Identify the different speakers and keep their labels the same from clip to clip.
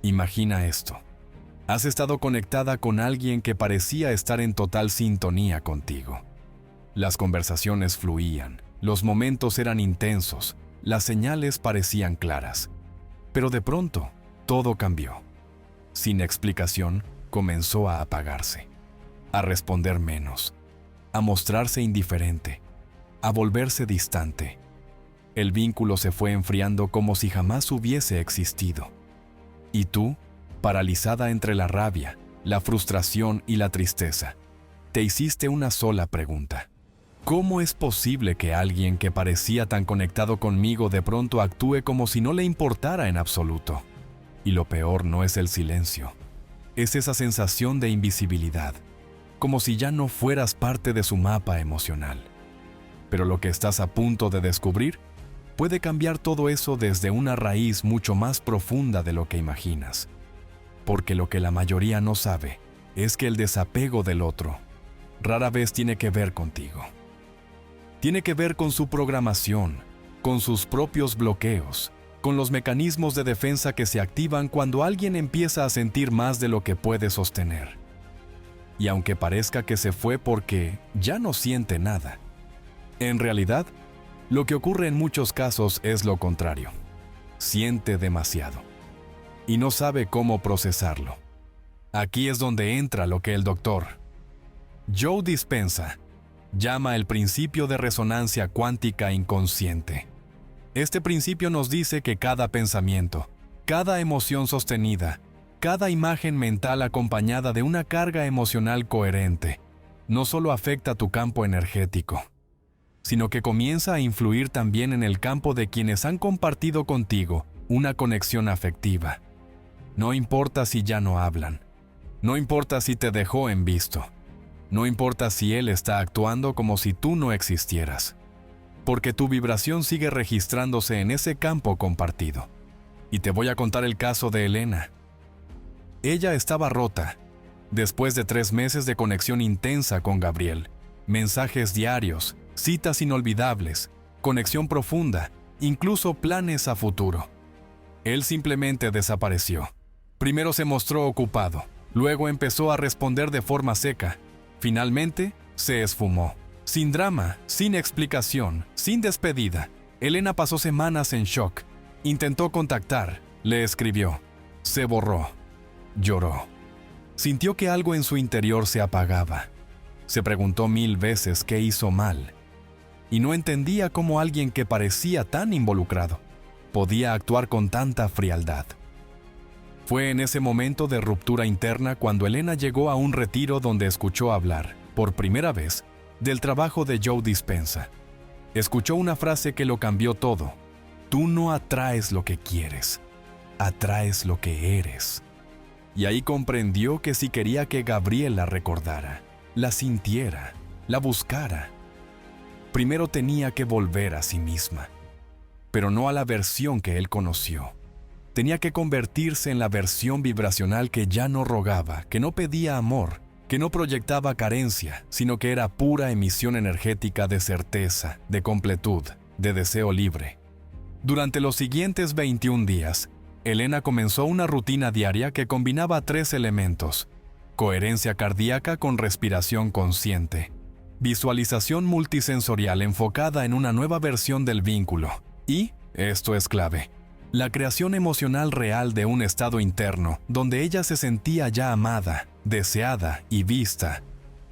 Speaker 1: Imagina esto. Has estado conectada con alguien que parecía estar en total sintonía contigo. Las conversaciones fluían, los momentos eran intensos, las señales parecían claras. Pero de pronto, todo cambió. Sin explicación, comenzó a apagarse, a responder menos, a mostrarse indiferente, a volverse distante. El vínculo se fue enfriando como si jamás hubiese existido. Y tú, paralizada entre la rabia, la frustración y la tristeza, te hiciste una sola pregunta. ¿Cómo es posible que alguien que parecía tan conectado conmigo de pronto actúe como si no le importara en absoluto? Y lo peor no es el silencio, es esa sensación de invisibilidad, como si ya no fueras parte de su mapa emocional. Pero lo que estás a punto de descubrir puede cambiar todo eso desde una raíz mucho más profunda de lo que imaginas. Porque lo que la mayoría no sabe es que el desapego del otro rara vez tiene que ver contigo. Tiene que ver con su programación, con sus propios bloqueos, con los mecanismos de defensa que se activan cuando alguien empieza a sentir más de lo que puede sostener. Y aunque parezca que se fue porque ya no siente nada, en realidad, lo que ocurre en muchos casos es lo contrario. Siente demasiado y no sabe cómo procesarlo. Aquí es donde entra lo que el doctor Joe Dispenza llama el principio de resonancia cuántica inconsciente. Este principio nos dice que cada pensamiento, cada emoción sostenida, cada imagen mental acompañada de una carga emocional coherente, no solo afecta tu campo energético, sino que comienza a influir también en el campo de quienes han compartido contigo una conexión afectiva. No importa si ya no hablan, no importa si te dejó en visto, no importa si él está actuando como si tú no existieras, porque tu vibración sigue registrándose en ese campo compartido. Y te voy a contar el caso de Elena. Ella estaba rota, después de 3 meses de conexión intensa con Gabriel, mensajes diarios, citas inolvidables, conexión profunda, incluso planes a futuro. Él simplemente desapareció. Primero se mostró ocupado, luego empezó a responder de forma seca. Finalmente, se esfumó. Sin drama, sin explicación, sin despedida. Elena pasó semanas en shock. Intentó contactar, le escribió. Se borró. Lloró. Sintió que algo en su interior se apagaba. Se preguntó 1000 veces qué hizo mal. Y no entendía cómo alguien que parecía tan involucrado podía actuar con tanta frialdad. Fue en ese momento de ruptura interna cuando Elena llegó a un retiro donde escuchó hablar, por primera vez, del trabajo de Joe Dispenza. Escuchó una frase que lo cambió todo. Tú no atraes lo que quieres, atraes lo que eres. Y ahí comprendió que si quería que Gabriel la recordara, la sintiera, la buscara, primero tenía que volver a sí misma, pero no a la versión que él conoció. Tenía que convertirse en la versión vibracional que ya no rogaba, que no pedía amor, que no proyectaba carencia, sino que era pura emisión energética de certeza, de completud, de deseo libre. Durante los siguientes 21 días, Elena comenzó una rutina diaria que combinaba 3 elementos: coherencia cardíaca con respiración consciente, visualización multisensorial enfocada en una nueva versión del vínculo y, esto es clave, la creación emocional real de un estado interno donde ella se sentía ya amada, deseada y vista,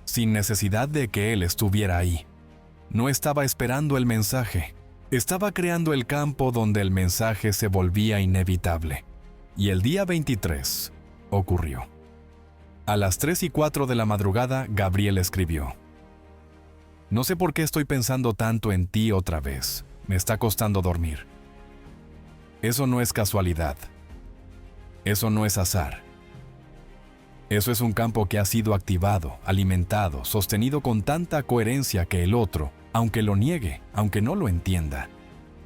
Speaker 1: sin necesidad de que él estuviera ahí. No estaba esperando el mensaje, estaba creando el campo donde el mensaje se volvía inevitable. Y el día 23 ocurrió. A las 3:04 de la madrugada, Gabriel escribió: No sé por qué estoy pensando tanto en ti otra vez. Me está costando dormir. Eso no es casualidad. Eso no es azar. Eso es un campo que ha sido activado, alimentado, sostenido con tanta coherencia que el otro, aunque lo niegue, aunque no lo entienda,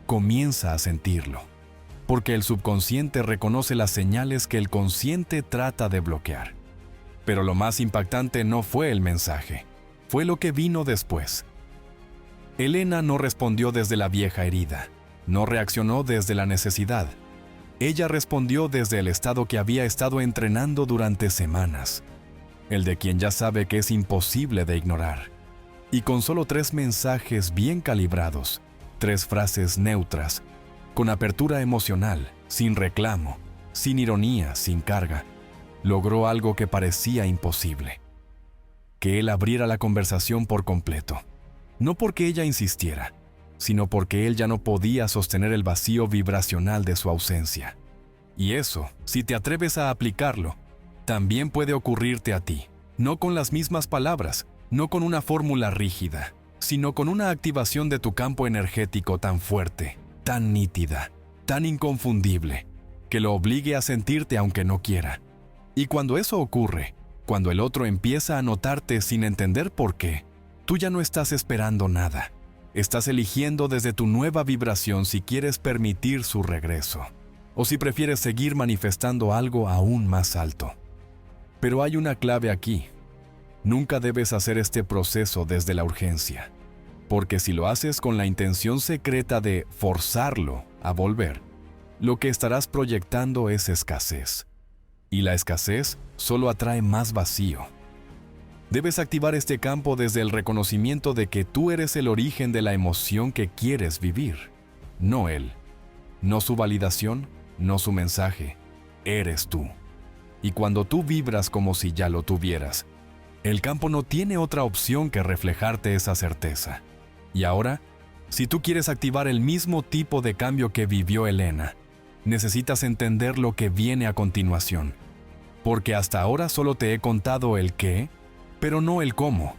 Speaker 1: comienza a sentirlo. Porque el subconsciente reconoce las señales que el consciente trata de bloquear. Pero lo más impactante no fue el mensaje, fue lo que vino después. Elena no respondió desde la vieja herida, no reaccionó desde la necesidad. Ella respondió desde el estado que había estado entrenando durante semanas, el de quien ya sabe que es imposible de ignorar. Y con solo 3 mensajes bien calibrados, 3 frases neutras, con apertura emocional, sin reclamo, sin ironía, sin carga, logró algo que parecía imposible. Que él abriera la conversación por completo. No porque ella insistiera, sino porque él ya no podía sostener el vacío vibracional de su ausencia. Y eso, si te atreves a aplicarlo, también puede ocurrirte a ti, no con las mismas palabras, no con una fórmula rígida, sino con una activación de tu campo energético tan fuerte, tan nítida, tan inconfundible, que lo obligue a sentirte aunque no quiera. Y cuando eso ocurre, cuando el otro empieza a notarte sin entender por qué, tú ya no estás esperando nada. Estás eligiendo desde tu nueva vibración si quieres permitir su regreso, o si prefieres seguir manifestando algo aún más alto. Pero hay una clave aquí. Nunca debes hacer este proceso desde la urgencia, porque si lo haces con la intención secreta de forzarlo a volver, lo que estarás proyectando es escasez. Y la escasez solo atrae más vacío. Debes activar este campo desde el reconocimiento de que tú eres el origen de la emoción que quieres vivir, no él. No su validación, no su mensaje. Eres tú. Y cuando tú vibras como si ya lo tuvieras, el campo no tiene otra opción que reflejarte esa certeza. Y ahora, si tú quieres activar el mismo tipo de cambio que vivió Elena, necesitas entender lo que viene a continuación. Porque hasta ahora solo te he contado el qué, pero no el cómo.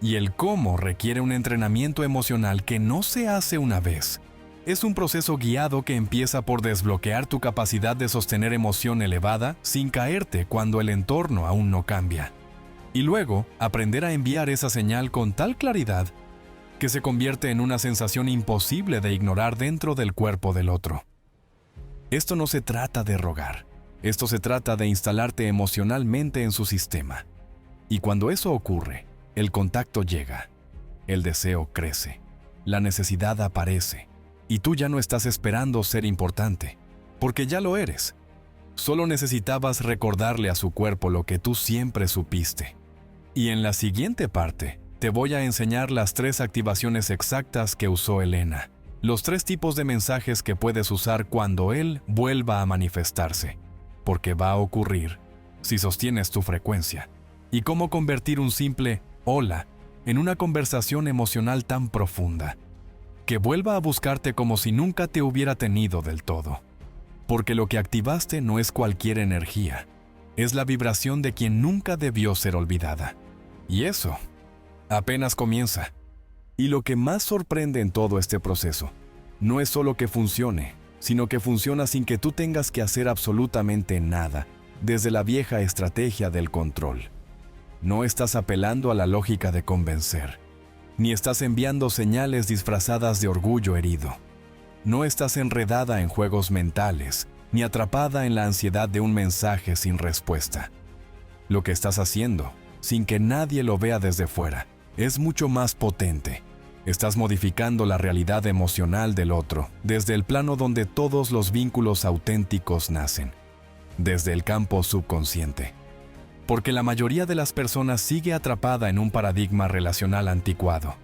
Speaker 1: Y el cómo requiere un entrenamiento emocional que no se hace una vez. Es un proceso guiado que empieza por desbloquear tu capacidad de sostener emoción elevada sin caerte cuando el entorno aún no cambia. Y luego, aprender a enviar esa señal con tal claridad que se convierte en una sensación imposible de ignorar dentro del cuerpo del otro. Esto no se trata de rogar. Esto se trata de instalarte emocionalmente en su sistema. Y cuando eso ocurre, el contacto llega, el deseo crece, la necesidad aparece, y tú ya no estás esperando ser importante, porque ya lo eres. Solo necesitabas recordarle a su cuerpo lo que tú siempre supiste. Y en la siguiente parte, te voy a enseñar las 3 activaciones exactas que usó Elena, los 3 tipos de mensajes que puedes usar cuando él vuelva a manifestarse, porque va a ocurrir si sostienes tu frecuencia. Y cómo convertir un simple hola en una conversación emocional tan profunda, que vuelva a buscarte como si nunca te hubiera tenido del todo. Porque lo que activaste no es cualquier energía, es la vibración de quien nunca debió ser olvidada. Y eso apenas comienza. Y lo que más sorprende en todo este proceso, no es solo que funcione, sino que funciona sin que tú tengas que hacer absolutamente nada, desde la vieja estrategia del control. No estás apelando a la lógica de convencer, ni estás enviando señales disfrazadas de orgullo herido. No estás enredada en juegos mentales, ni atrapada en la ansiedad de un mensaje sin respuesta. Lo que estás haciendo, sin que nadie lo vea desde fuera, es mucho más potente. Estás modificando la realidad emocional del otro, desde el plano donde todos los vínculos auténticos nacen, desde el campo subconsciente. Porque la mayoría de las personas sigue atrapada en un paradigma relacional anticuado.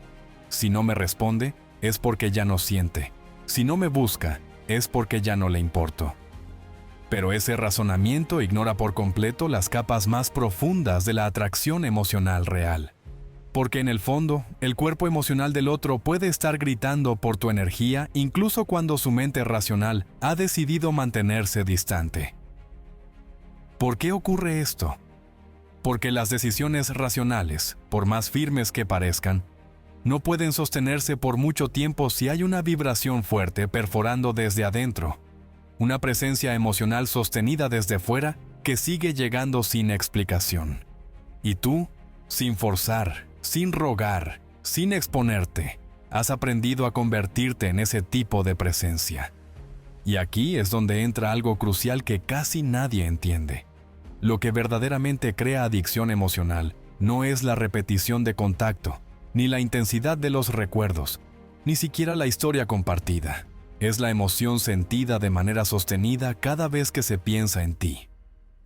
Speaker 1: Si no me responde, es porque ya no siente. Si no me busca, es porque ya no le importo. Pero ese razonamiento ignora por completo las capas más profundas de la atracción emocional real. Porque en el fondo, el cuerpo emocional del otro puede estar gritando por tu energía incluso cuando su mente racional ha decidido mantenerse distante. ¿Por qué ocurre esto? Porque las decisiones racionales, por más firmes que parezcan, no pueden sostenerse por mucho tiempo si hay una vibración fuerte perforando desde adentro, una presencia emocional sostenida desde fuera que sigue llegando sin explicación. Y tú, sin forzar, sin rogar, sin exponerte, has aprendido a convertirte en ese tipo de presencia. Y aquí es donde entra algo crucial que casi nadie entiende. Lo que verdaderamente crea adicción emocional no es la repetición de contacto, ni la intensidad de los recuerdos, ni siquiera la historia compartida. Es la emoción sentida de manera sostenida cada vez que se piensa en ti.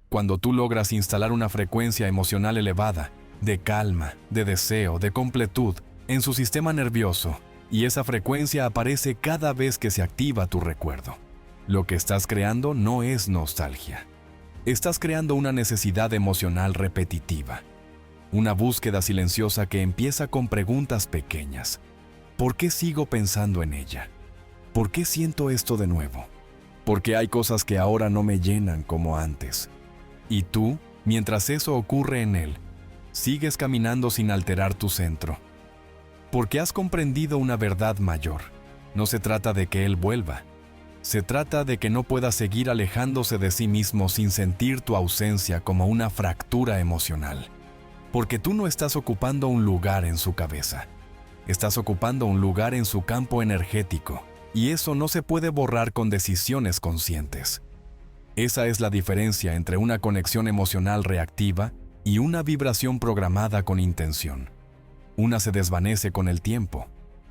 Speaker 1: Cuando tú logras instalar una frecuencia emocional elevada, de calma, de deseo, de completud, en su sistema nervioso, y esa frecuencia aparece cada vez que se activa tu recuerdo. Lo que estás creando no es nostalgia. Estás creando una necesidad emocional repetitiva. Una búsqueda silenciosa que empieza con preguntas pequeñas. ¿Por qué sigo pensando en ella? ¿Por qué siento esto de nuevo? ¿Por qué hay cosas que ahora no me llenan como antes? Y tú, mientras eso ocurre en él, sigues caminando sin alterar tu centro. Porque has comprendido una verdad mayor. No se trata de que él vuelva. Se trata de que no pueda seguir alejándose de sí mismo sin sentir tu ausencia como una fractura emocional. Porque tú no estás ocupando un lugar en su cabeza. Estás ocupando un lugar en su campo energético. Y eso no se puede borrar con decisiones conscientes. Esa es la diferencia entre una conexión emocional reactiva y una vibración programada con intención. Una se desvanece con el tiempo.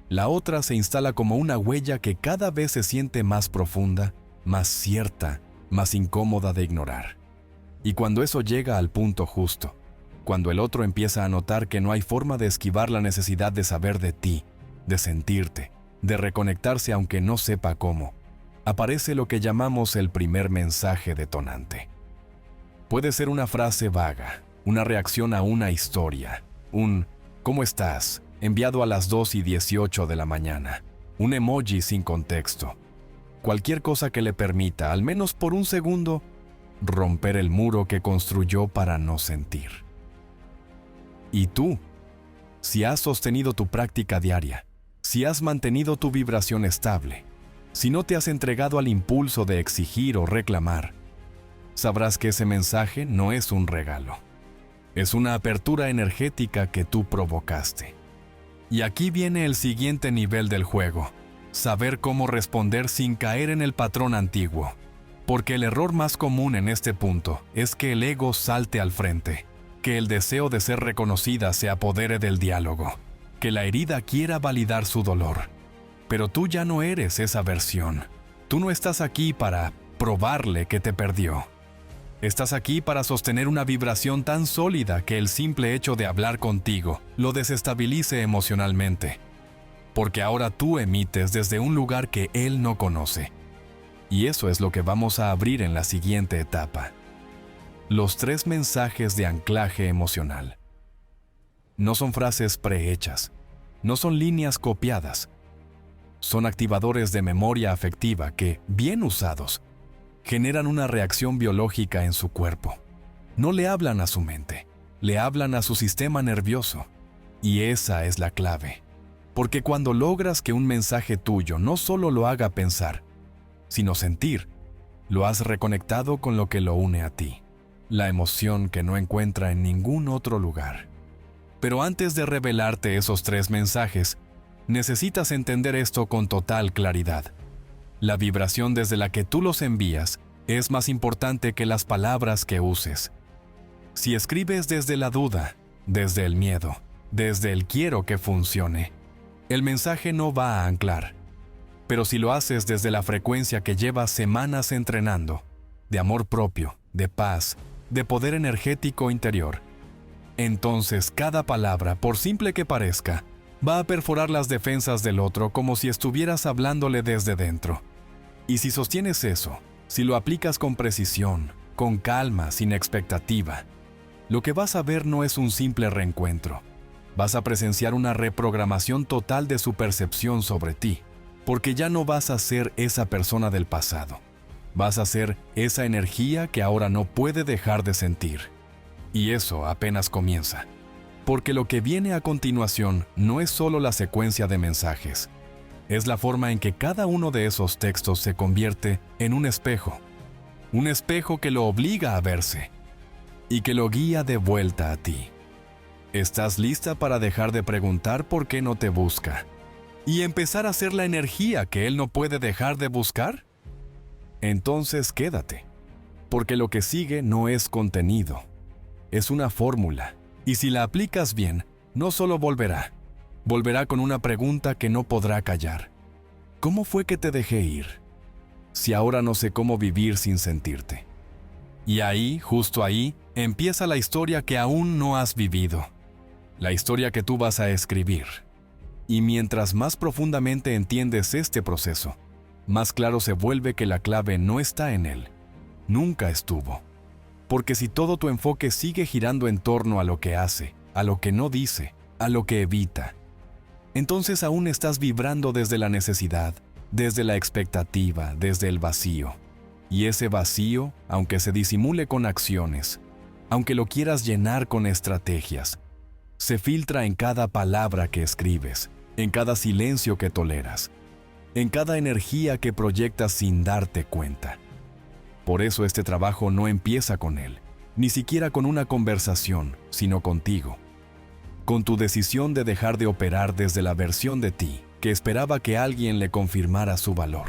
Speaker 1: La otra se instala como una huella que cada vez se siente más profunda, más cierta, más incómoda de ignorar. Y cuando eso llega al punto justo, cuando el otro empieza a notar que no hay forma de esquivar la necesidad de saber de ti, de sentirte, de reconectarse aunque no sepa cómo, aparece lo que llamamos el primer mensaje detonante. Puede ser una frase vaga, una reacción a una historia, un ¿cómo estás?, enviado a las 2:18 de la mañana, un emoji sin contexto, cualquier cosa que le permita, al menos por un segundo, romper el muro que construyó para no sentir. ¿Y tú? Si has sostenido tu práctica diaria, si has mantenido tu vibración estable, si no te has entregado al impulso de exigir o reclamar, sabrás que ese mensaje no es un regalo. Es una apertura energética que tú provocaste. Y aquí viene el siguiente nivel del juego: saber cómo responder sin caer en el patrón antiguo. Porque el error más común en este punto es que el ego salte al frente, que el deseo de ser reconocida se apodere del diálogo, que la herida quiera validar su dolor. Pero tú ya no eres esa versión. Tú no estás aquí para probarle que te perdió. Estás aquí para sostener una vibración tan sólida que el simple hecho de hablar contigo lo desestabilice emocionalmente. Porque ahora tú emites desde un lugar que él no conoce. Y eso es lo que vamos a abrir en la siguiente etapa. Los 3 mensajes de anclaje emocional. No son frases prehechas, no son líneas copiadas. Son activadores de memoria afectiva que, bien usados, generan una reacción biológica en su cuerpo. No le hablan a su mente, le hablan a su sistema nervioso. Y esa es la clave. Porque cuando logras que un mensaje tuyo no solo lo haga pensar, sino sentir, lo has reconectado con lo que lo une a ti, la emoción que no encuentra en ningún otro lugar. Pero antes de revelarte esos 3 mensajes, necesitas entender esto con total claridad. La vibración desde la que tú los envías es más importante que las palabras que uses. Si escribes desde la duda, desde el miedo, desde el quiero que funcione, el mensaje no va a anclar. Pero si lo haces desde la frecuencia que llevas semanas entrenando, de amor propio, de paz, de poder energético interior, entonces cada palabra, por simple que parezca, va a perforar las defensas del otro como si estuvieras hablándole desde dentro. Y si sostienes eso, si lo aplicas con precisión, con calma, sin expectativa, lo que vas a ver no es un simple reencuentro. Vas a presenciar una reprogramación total de su percepción sobre ti, porque ya no vas a ser esa persona del pasado. Vas a ser esa energía que ahora no puede dejar de sentir. Y eso apenas comienza. Porque lo que viene a continuación no es solo la secuencia de mensajes. Es la forma en que cada uno de esos textos se convierte en un espejo. Un espejo que lo obliga a verse y que lo guía de vuelta a ti. ¿Estás lista para dejar de preguntar por qué no te busca y empezar a ser la energía que él no puede dejar de buscar? Entonces quédate, porque lo que sigue no es contenido, es una fórmula. Y si la aplicas bien, no solo volverá con una pregunta que no podrá callar. ¿Cómo fue que te dejé ir? Si ahora no sé cómo vivir sin sentirte. Y ahí, justo ahí, empieza la historia que aún no has vivido. La historia que tú vas a escribir. Y mientras más profundamente entiendes este proceso, más claro se vuelve que la clave no está en él. Nunca estuvo. Porque si todo tu enfoque sigue girando en torno a lo que hace, a lo que no dice, a lo que evita, entonces aún estás vibrando desde la necesidad, desde la expectativa, desde el vacío. Y ese vacío, aunque se disimule con acciones, aunque lo quieras llenar con estrategias, se filtra en cada palabra que escribes, en cada silencio que toleras, en cada energía que proyectas sin darte cuenta. Por eso este trabajo no empieza con él, ni siquiera con una conversación, sino contigo. Con tu decisión de dejar de operar desde la versión de ti que esperaba que alguien le confirmara su valor.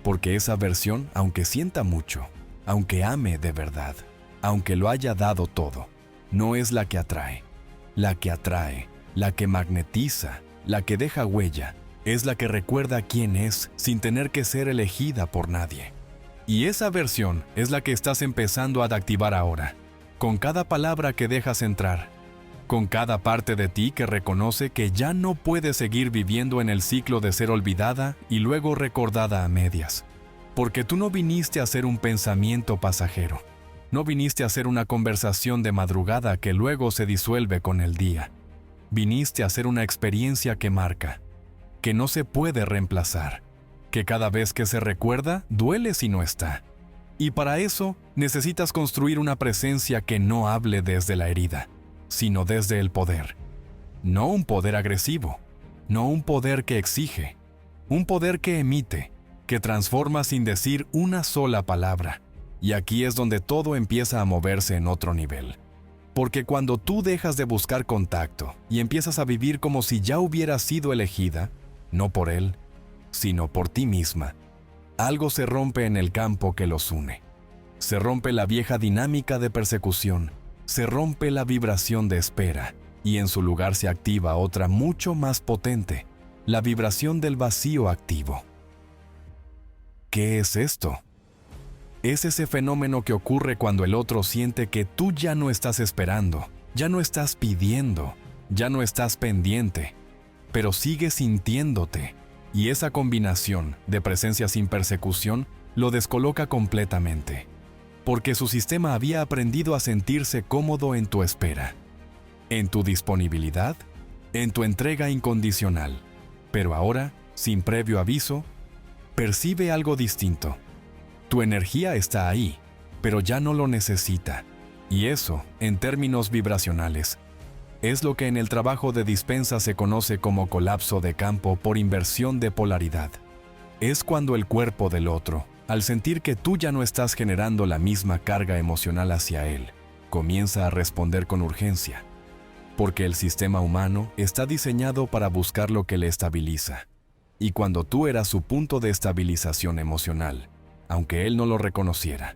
Speaker 1: Porque esa versión, aunque sienta mucho, aunque ame de verdad, aunque lo haya dado todo, no es la que atrae. La que atrae, la que magnetiza, la que deja huella, es la que recuerda quién es sin tener que ser elegida por nadie. Y esa versión es la que estás empezando a activar ahora, con cada palabra que dejas entrar, con cada parte de ti que reconoce que ya no puedes seguir viviendo en el ciclo de ser olvidada y luego recordada a medias. Porque tú no viniste a ser un pensamiento pasajero, no viniste a ser una conversación de madrugada que luego se disuelve con el día. Viniste a ser una experiencia que marca, que no se puede reemplazar, que cada vez que se recuerda duele si no está. Y para eso necesitas construir una presencia que no hable desde la herida, sino desde el poder. No un poder agresivo, no un poder que exige, un poder que emite, que transforma sin decir una sola palabra. Y aquí es donde todo empieza a moverse en otro nivel. Porque cuando tú dejas de buscar contacto y empiezas a vivir como si ya hubieras sido elegida, no por él, sino por ti misma, algo se rompe en el campo que los une. Se rompe la vieja dinámica de persecución, se rompe la vibración de espera, y en su lugar se activa otra mucho más potente, la vibración del vacío activo. ¿Qué es esto? Es ese fenómeno que ocurre cuando el otro siente que tú ya no estás esperando, ya no estás pidiendo, ya no estás pendiente, pero sigues sintiéndote, y esa combinación de presencia sin persecución lo descoloca completamente, porque su sistema había aprendido a sentirse cómodo en tu espera, en tu disponibilidad, en tu entrega incondicional, pero ahora, sin previo aviso, percibe algo distinto. Tu energía está ahí, pero ya no lo necesita. Y eso, en términos vibracionales, es lo que en el trabajo de dispensa se conoce como colapso de campo por inversión de polaridad. Es cuando el cuerpo del otro, al sentir que tú ya no estás generando la misma carga emocional hacia él, comienza a responder con urgencia. Porque el sistema humano está diseñado para buscar lo que le estabiliza. Y cuando tú eras su punto de estabilización emocional, aunque él no lo reconociera,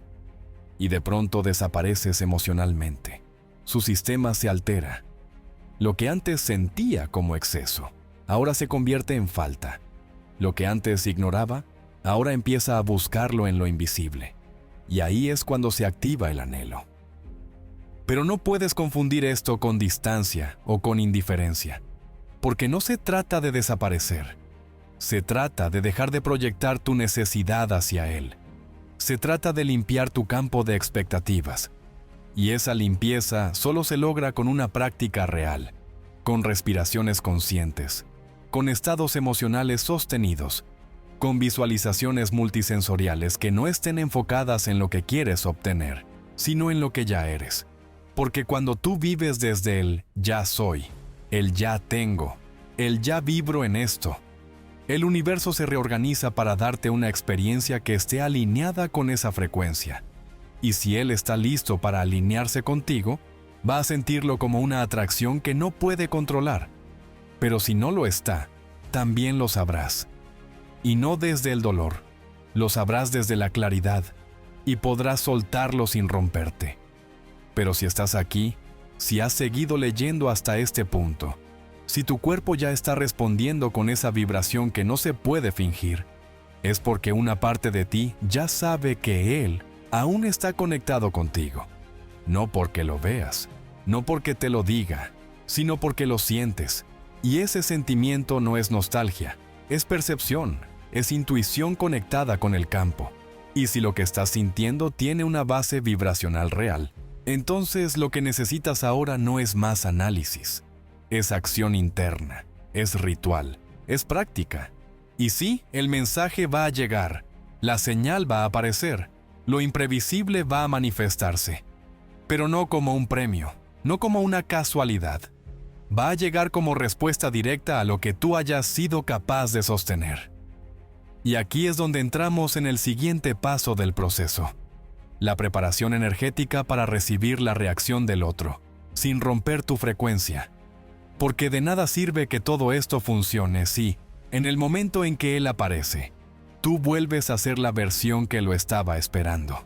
Speaker 1: y de pronto desapareces emocionalmente, su sistema se altera. Lo que antes sentía como exceso, ahora se convierte en falta. Lo que antes ignoraba, ahora empieza a buscarlo en lo invisible. Y ahí es cuando se activa el anhelo. Pero no puedes confundir esto con distancia o con indiferencia, porque no se trata de desaparecer. Se trata de dejar de proyectar tu necesidad hacia él. Se trata de limpiar tu campo de expectativas. Y esa limpieza solo se logra con una práctica real, con respiraciones conscientes, con estados emocionales sostenidos, con visualizaciones multisensoriales que no estén enfocadas en lo que quieres obtener, sino en lo que ya eres. Porque cuando tú vives desde el ya soy, el ya tengo, el ya vibro en esto, el universo se reorganiza para darte una experiencia que esté alineada con esa frecuencia. Y si él está listo para alinearse contigo, va a sentirlo como una atracción que no puede controlar. Pero si no lo está, también lo sabrás. Y no desde el dolor, lo sabrás desde la claridad, y podrás soltarlo sin romperte. Pero si estás aquí, si has seguido leyendo hasta este punto, Si tu cuerpo ya está respondiendo con esa vibración que no se puede fingir, es porque una parte de ti ya sabe que Él aún está conectado contigo. No porque lo veas, no porque te lo diga, sino porque lo sientes. Y ese sentimiento no es nostalgia, es percepción, es intuición conectada con el campo. Y si lo que estás sintiendo tiene una base vibracional real, entonces lo que necesitas ahora no es más análisis. Es acción interna, es ritual, es práctica. Y sí, el mensaje va a llegar, la señal va a aparecer, lo imprevisible va a manifestarse. Pero no como un premio, no como una casualidad. Va a llegar como respuesta directa a lo que tú hayas sido capaz de sostener. Y aquí es donde entramos en el siguiente paso del proceso: la preparación energética para recibir la reacción del otro, sin romper tu frecuencia. Porque de nada sirve que todo esto funcione si, en el momento en que él aparece, tú vuelves a ser la versión que lo estaba esperando.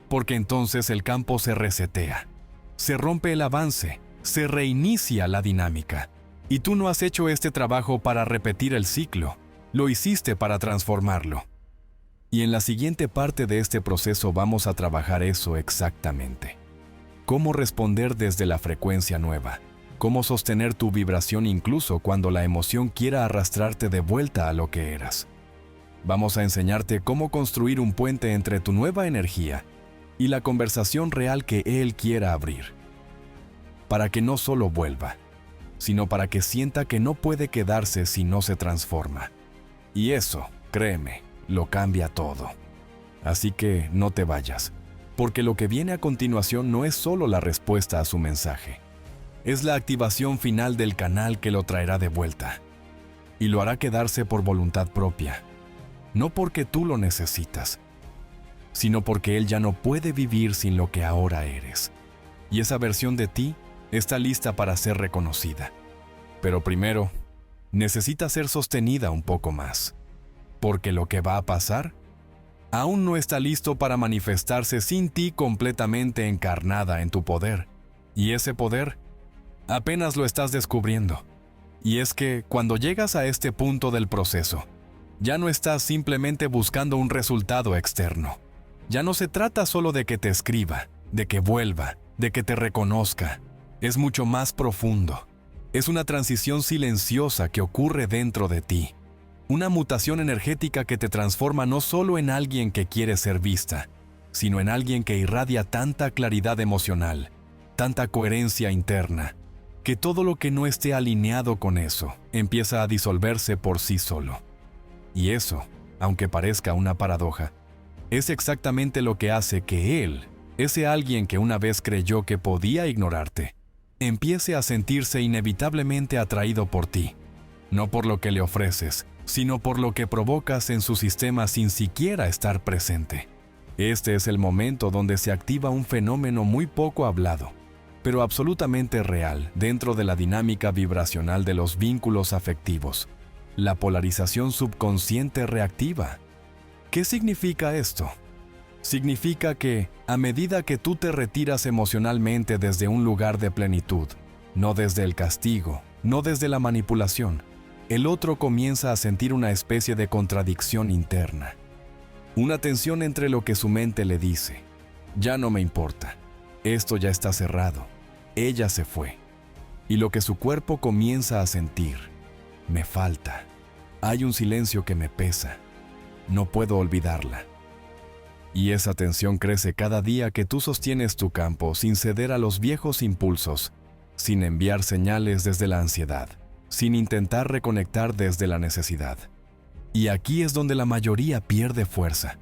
Speaker 1: Porque entonces el campo se resetea, se rompe el avance, se reinicia la dinámica. Y tú no has hecho este trabajo para repetir el ciclo, lo hiciste para transformarlo. Y en la siguiente parte de este proceso vamos a trabajar eso exactamente. Cómo responder desde la frecuencia nueva. Cómo sostener tu vibración incluso cuando la emoción quiera arrastrarte de vuelta a lo que eras. Vamos a enseñarte cómo construir un puente entre tu nueva energía y la conversación real que Él quiera abrir. Para que no solo vuelva, sino para que sienta que no puede quedarse si no se transforma. Y eso, créeme, lo cambia todo. Así que no te vayas, porque lo que viene a continuación no es solo la respuesta a su mensaje. Es la activación final del canal que lo traerá de vuelta. Y lo hará quedarse por voluntad propia. No porque tú lo necesitas, sino porque Él ya no puede vivir sin lo que ahora eres. Y esa versión de ti está lista para ser reconocida. Pero primero, necesita ser sostenida un poco más. Porque lo que va a pasar aún no está listo para manifestarse sin ti completamente encarnada en tu poder. Y ese poder apenas lo estás descubriendo. Y es que cuando llegas a este punto del proceso, ya no estás simplemente buscando un resultado externo. Ya no se trata solo de que te escriba, de que vuelva, de que te reconozca. Es mucho más profundo. Es una transición silenciosa que ocurre dentro de ti. Una mutación energética que te transforma no solo en alguien que quiere ser vista, sino en alguien que irradia tanta claridad emocional, tanta coherencia interna, que todo lo que no esté alineado con eso empieza a disolverse por sí solo. Y eso, aunque parezca una paradoja, es exactamente lo que hace que Él, ese alguien que una vez creyó que podía ignorarte, empiece a sentirse inevitablemente atraído por ti, no por lo que le ofreces, sino por lo que provocas en su sistema sin siquiera estar presente. Este es el momento donde se activa un fenómeno muy poco hablado, pero absolutamente real dentro de la dinámica vibracional de los vínculos afectivos: la polarización subconsciente reactiva. ¿Qué significa esto? Significa que, a medida que tú te retiras emocionalmente desde un lugar de plenitud, no desde el castigo, no desde la manipulación, el otro comienza a sentir una especie de contradicción interna. Una tensión entre lo que su mente le dice: ya no me importa, esto ya está cerrado, ella se fue, y lo que su cuerpo comienza a sentir: me falta, hay un silencio que me pesa, no puedo olvidarla. Y esa tensión crece cada día que tú sostienes tu campo sin ceder a los viejos impulsos, sin enviar señales desde la ansiedad, sin intentar reconectar desde la necesidad. Y aquí es donde la mayoría pierde fuerza,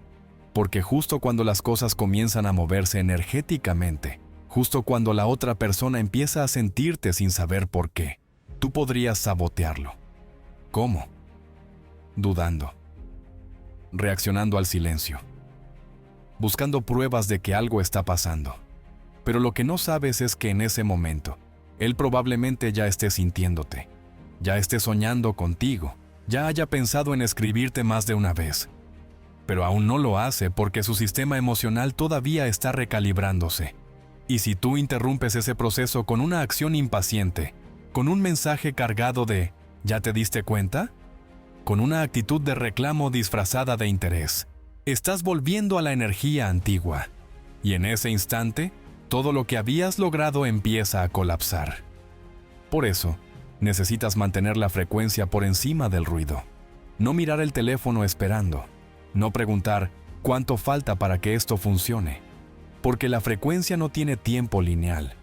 Speaker 1: porque justo cuando las cosas comienzan a moverse energéticamente, justo cuando la otra persona empieza a sentirte sin saber por qué, tú podrías sabotearlo. ¿Cómo? Dudando, reaccionando al silencio, buscando pruebas de que algo está pasando. Pero lo que no sabes es que en ese momento, él probablemente ya esté sintiéndote, ya esté soñando contigo, ya haya pensado en escribirte más de una vez. Pero aún no lo hace porque su sistema emocional todavía está recalibrándose. Y si tú interrumpes ese proceso con una acción impaciente, con un mensaje cargado de ¿ya te diste cuenta? Con una actitud de reclamo disfrazada de interés. Estás volviendo a la energía antigua. Y en ese instante, todo lo que habías logrado empieza a colapsar. Por eso, necesitas mantener la frecuencia por encima del ruido. No mirar el teléfono esperando. No preguntar cuánto falta para que esto funcione. Porque la frecuencia no tiene tiempo lineal.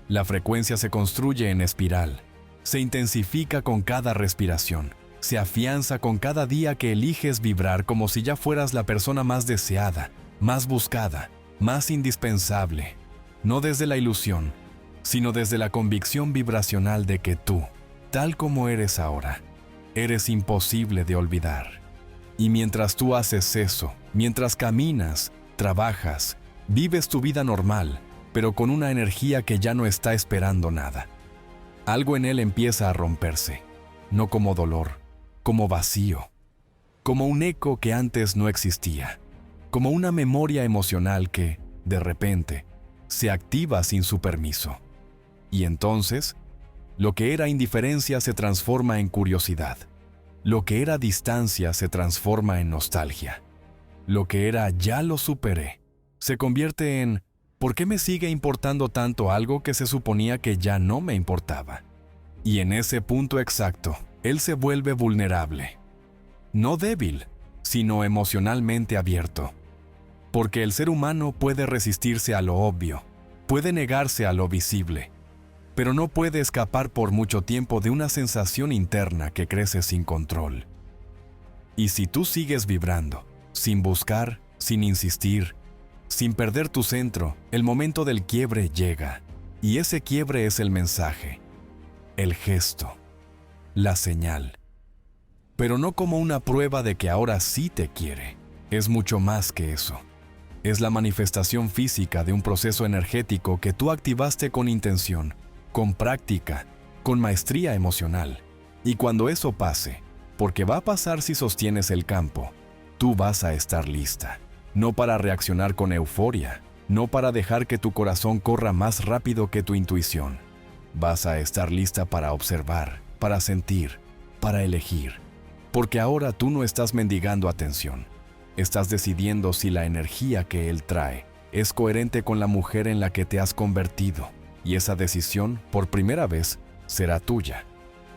Speaker 1: La frecuencia se construye en espiral. Se intensifica con cada respiración. Se afianza con cada día que eliges vibrar como si ya fueras la persona más deseada, más buscada, más indispensable. No desde la ilusión, sino desde la convicción vibracional de que tú, tal como eres ahora, eres imposible de olvidar. Y mientras tú haces eso, mientras caminas, trabajas, vives tu vida normal, pero con una energía que ya no está esperando nada. Algo en él empieza a romperse, no como dolor, como vacío, como un eco que antes no existía, como una memoria emocional que, de repente, se activa sin su permiso. Y entonces, lo que era indiferencia se transforma en curiosidad. Lo que era distancia se transforma en nostalgia. Lo que era ya lo superé, se convierte en ¿por qué me sigue importando tanto algo que se suponía que ya no me importaba? Y en ese punto exacto, él se vuelve vulnerable. No débil, sino emocionalmente abierto. Porque el ser humano puede resistirse a lo obvio, puede negarse a lo visible, pero no puede escapar por mucho tiempo de una sensación interna que crece sin control. Y si tú sigues vibrando, sin buscar, sin insistir, sin perder tu centro, el momento del quiebre llega. Y ese quiebre es el mensaje, el gesto, la señal. Pero no como una prueba de que ahora sí te quiere. Es mucho más que eso. Es la manifestación física de un proceso energético que tú activaste con intención, con práctica, con maestría emocional. Y cuando eso pase, porque va a pasar si sostienes el campo, tú vas a estar lista. No para reaccionar con euforia, no para dejar que tu corazón corra más rápido que tu intuición. Vas a estar lista para observar, para sentir, para elegir. Porque ahora tú no estás mendigando atención. Estás decidiendo si la energía que él trae es coherente con la mujer en la que te has convertido. Y esa decisión, por primera vez, será tuya.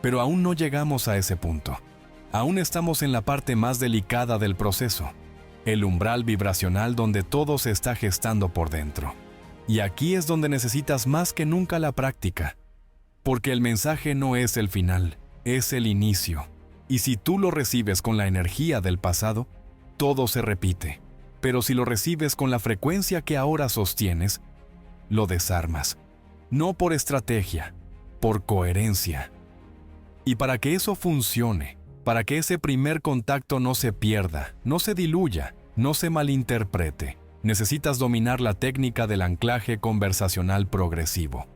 Speaker 1: Pero aún no llegamos a ese punto. Aún estamos en la parte más delicada del proceso. El umbral vibracional donde todo se está gestando por dentro. Y aquí es donde necesitas más que nunca la práctica. Porque el mensaje no es el final, es el inicio. Y si tú lo recibes con la energía del pasado, todo se repite. Pero si lo recibes con la frecuencia que ahora sostienes, lo desarmas. No por estrategia, por coherencia. Y para que eso funcione, para que ese primer contacto no se pierda, no se diluya, no se malinterprete, necesitas dominar la técnica del anclaje conversacional progresivo.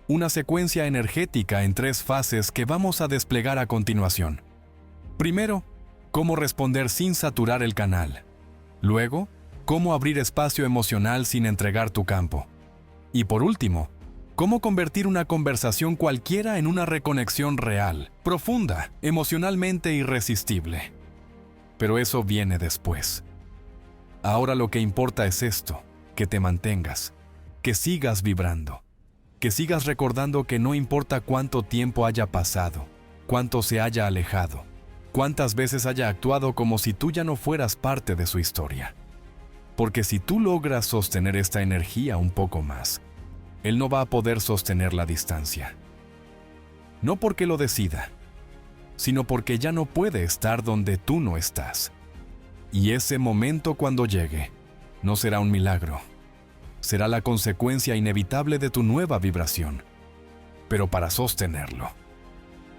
Speaker 1: Una secuencia energética en 3 fases que vamos a desplegar a continuación. Primero, cómo responder sin saturar el canal. Luego, cómo abrir espacio emocional sin entregar tu campo. Y por último, cómo convertir una conversación cualquiera en una reconexión real, profunda, emocionalmente irresistible. Pero eso viene después. Ahora lo que importa es esto, que te mantengas, que sigas vibrando, que sigas recordando que no importa cuánto tiempo haya pasado, cuánto se haya alejado, cuántas veces haya actuado como si tú ya no fueras parte de su historia. Porque si tú logras sostener esta energía un poco más, él no va a poder sostener la distancia. No porque lo decida, sino porque ya no puede estar donde tú no estás. Y ese momento cuando llegue, no será un milagro. Será la consecuencia inevitable de tu nueva vibración. Pero para sostenerlo,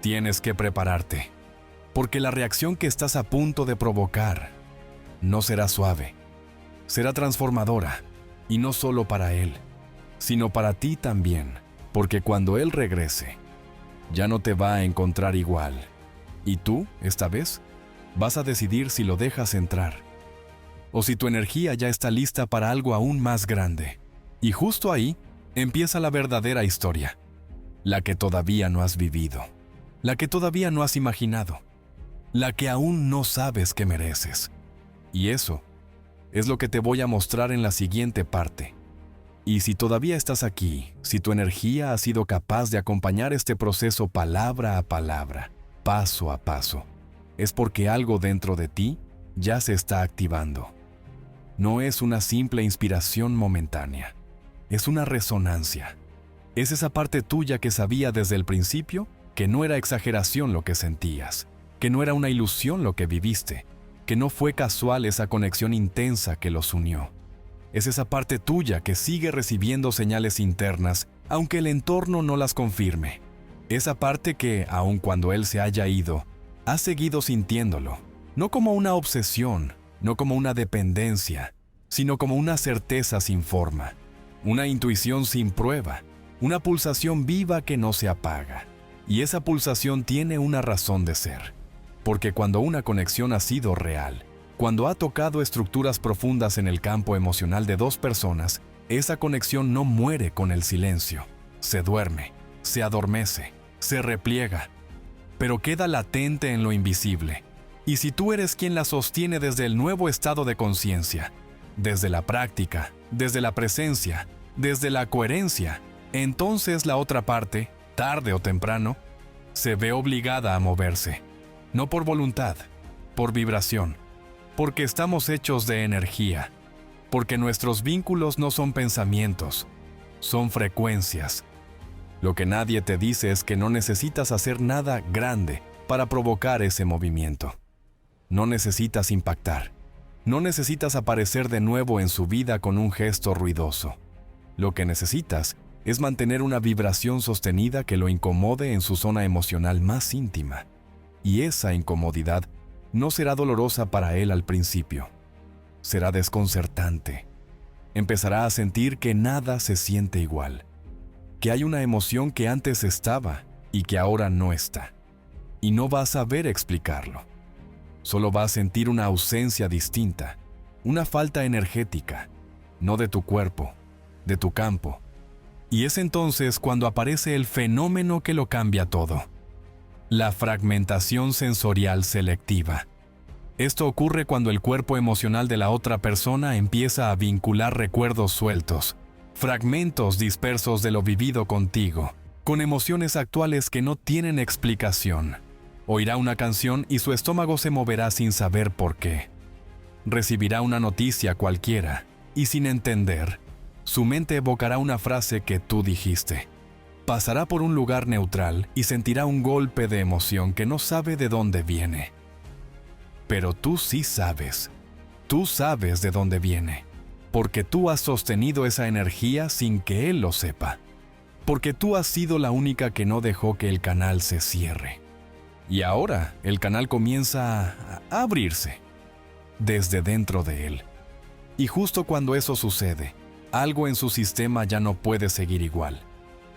Speaker 1: tienes que prepararte. Porque la reacción que estás a punto de provocar no será suave. Será transformadora. Y no solo para él, sino para ti también. Porque cuando él regrese, ya no te va a encontrar igual. Y tú, esta vez, vas a decidir si lo dejas entrar. O si tu energía ya está lista para algo aún más grande. Y justo ahí empieza la verdadera historia. la que todavía no has vivido, la que todavía no has imaginado, la que aún no sabes que mereces. Y eso es lo que te voy a mostrar en la siguiente parte. Y si todavía estás aquí, si tu energía ha sido capaz de acompañar este proceso palabra a palabra, paso a paso, es porque algo dentro de ti ya se está activando. No es una simple inspiración momentánea, es una resonancia. Es esa parte tuya que sabía desde el principio que no era exageración lo que sentías, que no era una ilusión lo que viviste, que no fue casual esa conexión intensa que los unió. Es esa parte tuya que sigue recibiendo señales internas, aunque el entorno no las confirme. Esa parte que, aun cuando él se haya ido, ha seguido sintiéndolo, no como una obsesión, no como una dependencia, sino como una certeza sin forma, una intuición sin prueba, una pulsación viva que no se apaga. Y esa pulsación tiene una razón de ser, porque cuando una conexión ha sido real, cuando ha tocado estructuras profundas en el campo emocional de dos personas, esa conexión no muere con el silencio, se duerme, se adormece, se repliega, pero queda latente en lo invisible. Y si tú eres quien la sostiene desde el nuevo estado de conciencia, desde la práctica, desde la presencia, desde la coherencia, entonces la otra parte, tarde o temprano, se ve obligada a moverse, no por voluntad, por vibración, porque estamos hechos de energía, porque nuestros vínculos no son pensamientos, son frecuencias. Lo que nadie te dice es que no necesitas hacer nada grande para provocar ese movimiento. No necesitas impactar, no necesitas aparecer de nuevo en su vida con un gesto ruidoso. Lo que necesitas es mantener una vibración sostenida que lo incomode en su zona emocional más íntima. Y esa incomodidad no será dolorosa para él al principio. Será desconcertante. Empezará a sentir que nada se siente igual, que hay una emoción que antes estaba y que ahora no está. Y no va a saber explicarlo. Solo va a sentir una ausencia distinta, una falta energética, no de tu cuerpo, de tu campo. Y es entonces cuando aparece el fenómeno que lo cambia todo. La fragmentación sensorial selectiva. Esto ocurre cuando el cuerpo emocional de la otra persona empieza a vincular recuerdos sueltos, fragmentos dispersos de lo vivido contigo, con emociones actuales que no tienen explicación. Oirá una canción y su estómago se moverá sin saber por qué. Recibirá una noticia cualquiera y sin entender, su mente evocará una frase que tú dijiste. Pasará por un lugar neutral y sentirá un golpe de emoción que no sabe de dónde viene. Pero tú sí sabes. Tú sabes de dónde viene. Porque tú has sostenido esa energía sin que él lo sepa. Porque tú has sido la única que no dejó que el canal se cierre. Y ahora el canal comienza a abrirse desde dentro de él. Y justo cuando eso sucede, algo en su sistema ya no puede seguir igual.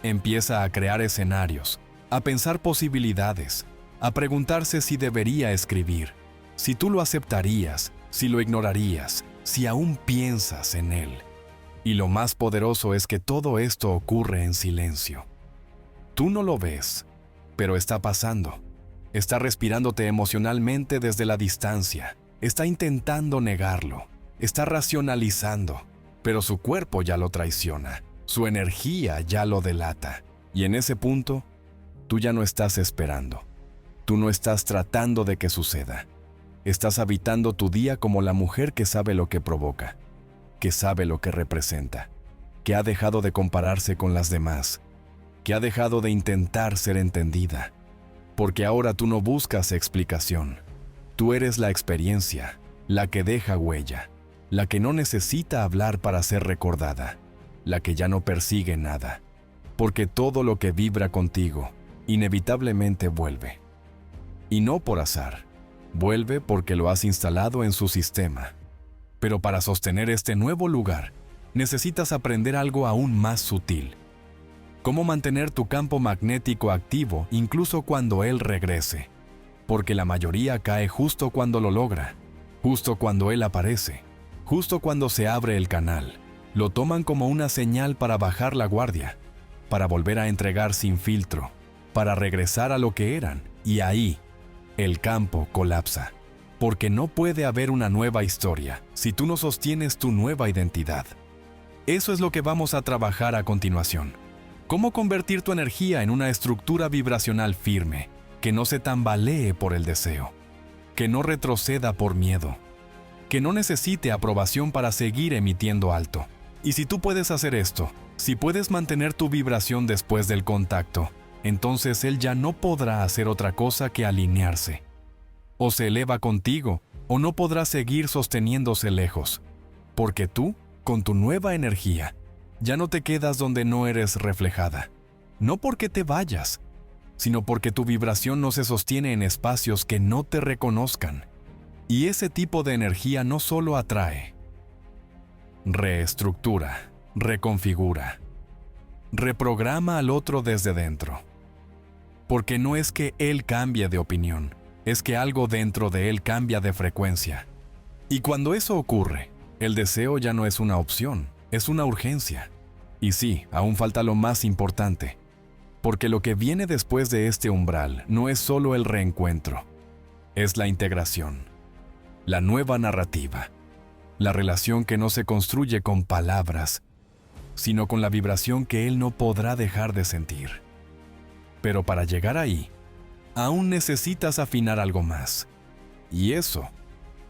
Speaker 1: Empieza a crear escenarios, a pensar posibilidades, a preguntarse si debería escribir, si tú lo aceptarías, si lo ignorarías, si aún piensas en él. Y lo más poderoso es que todo esto ocurre en silencio. Tú no lo ves, pero está pasando. Está respirándote emocionalmente desde la distancia, está intentando negarlo, está racionalizando, pero su cuerpo ya lo traiciona. Su energía ya lo delata. Y en ese punto, tú ya no estás esperando. Tú no estás tratando de que suceda. Estás habitando tu día como la mujer que sabe lo que provoca, que sabe lo que representa, que ha dejado de compararse con las demás, que ha dejado de intentar ser entendida. Porque ahora tú no buscas explicación. Tú eres la experiencia, la que deja huella, la que no necesita hablar para ser recordada, la que ya no persigue nada, porque todo lo que vibra contigo inevitablemente vuelve. Y no por azar, vuelve porque lo has instalado en su sistema. Pero para sostener este nuevo lugar, necesitas aprender algo aún más sutil. Cómo mantener tu campo magnético activo incluso cuando él regrese, porque la mayoría cae justo cuando lo logra, justo cuando él aparece, justo cuando se abre el canal. Lo toman como una señal para bajar la guardia, para volver a entregar sin filtro, para regresar a lo que eran, y ahí, el campo colapsa. Porque no puede haber una nueva historia si tú no sostienes tu nueva identidad. Eso es lo que vamos a trabajar a continuación. Cómo convertir tu energía en una estructura vibracional firme, que no se tambalee por el deseo, que no retroceda por miedo, que no necesite aprobación para seguir emitiendo alto. Y si tú puedes hacer esto, si puedes mantener tu vibración después del contacto, entonces él ya no podrá hacer otra cosa que alinearse. O se eleva contigo, o no podrá seguir sosteniéndose lejos, porque tú, con tu nueva energía, ya no te quedas donde no eres reflejada. No porque te vayas, sino porque tu vibración no se sostiene en espacios que no te reconozcan. Y ese tipo de energía no solo atrae, reestructura, reconfigura, reprograma al otro desde dentro. Porque no es que él cambie de opinión, es que algo dentro de él cambia de frecuencia. Y cuando eso ocurre, el deseo ya no es una opción, es una urgencia. Y sí, aún falta lo más importante, porque lo que viene después de este umbral no es solo el reencuentro, es la integración, la nueva narrativa, la relación que no se construye con palabras, sino con la vibración que él no podrá dejar de sentir. Pero para llegar ahí, aún necesitas afinar algo más. Y eso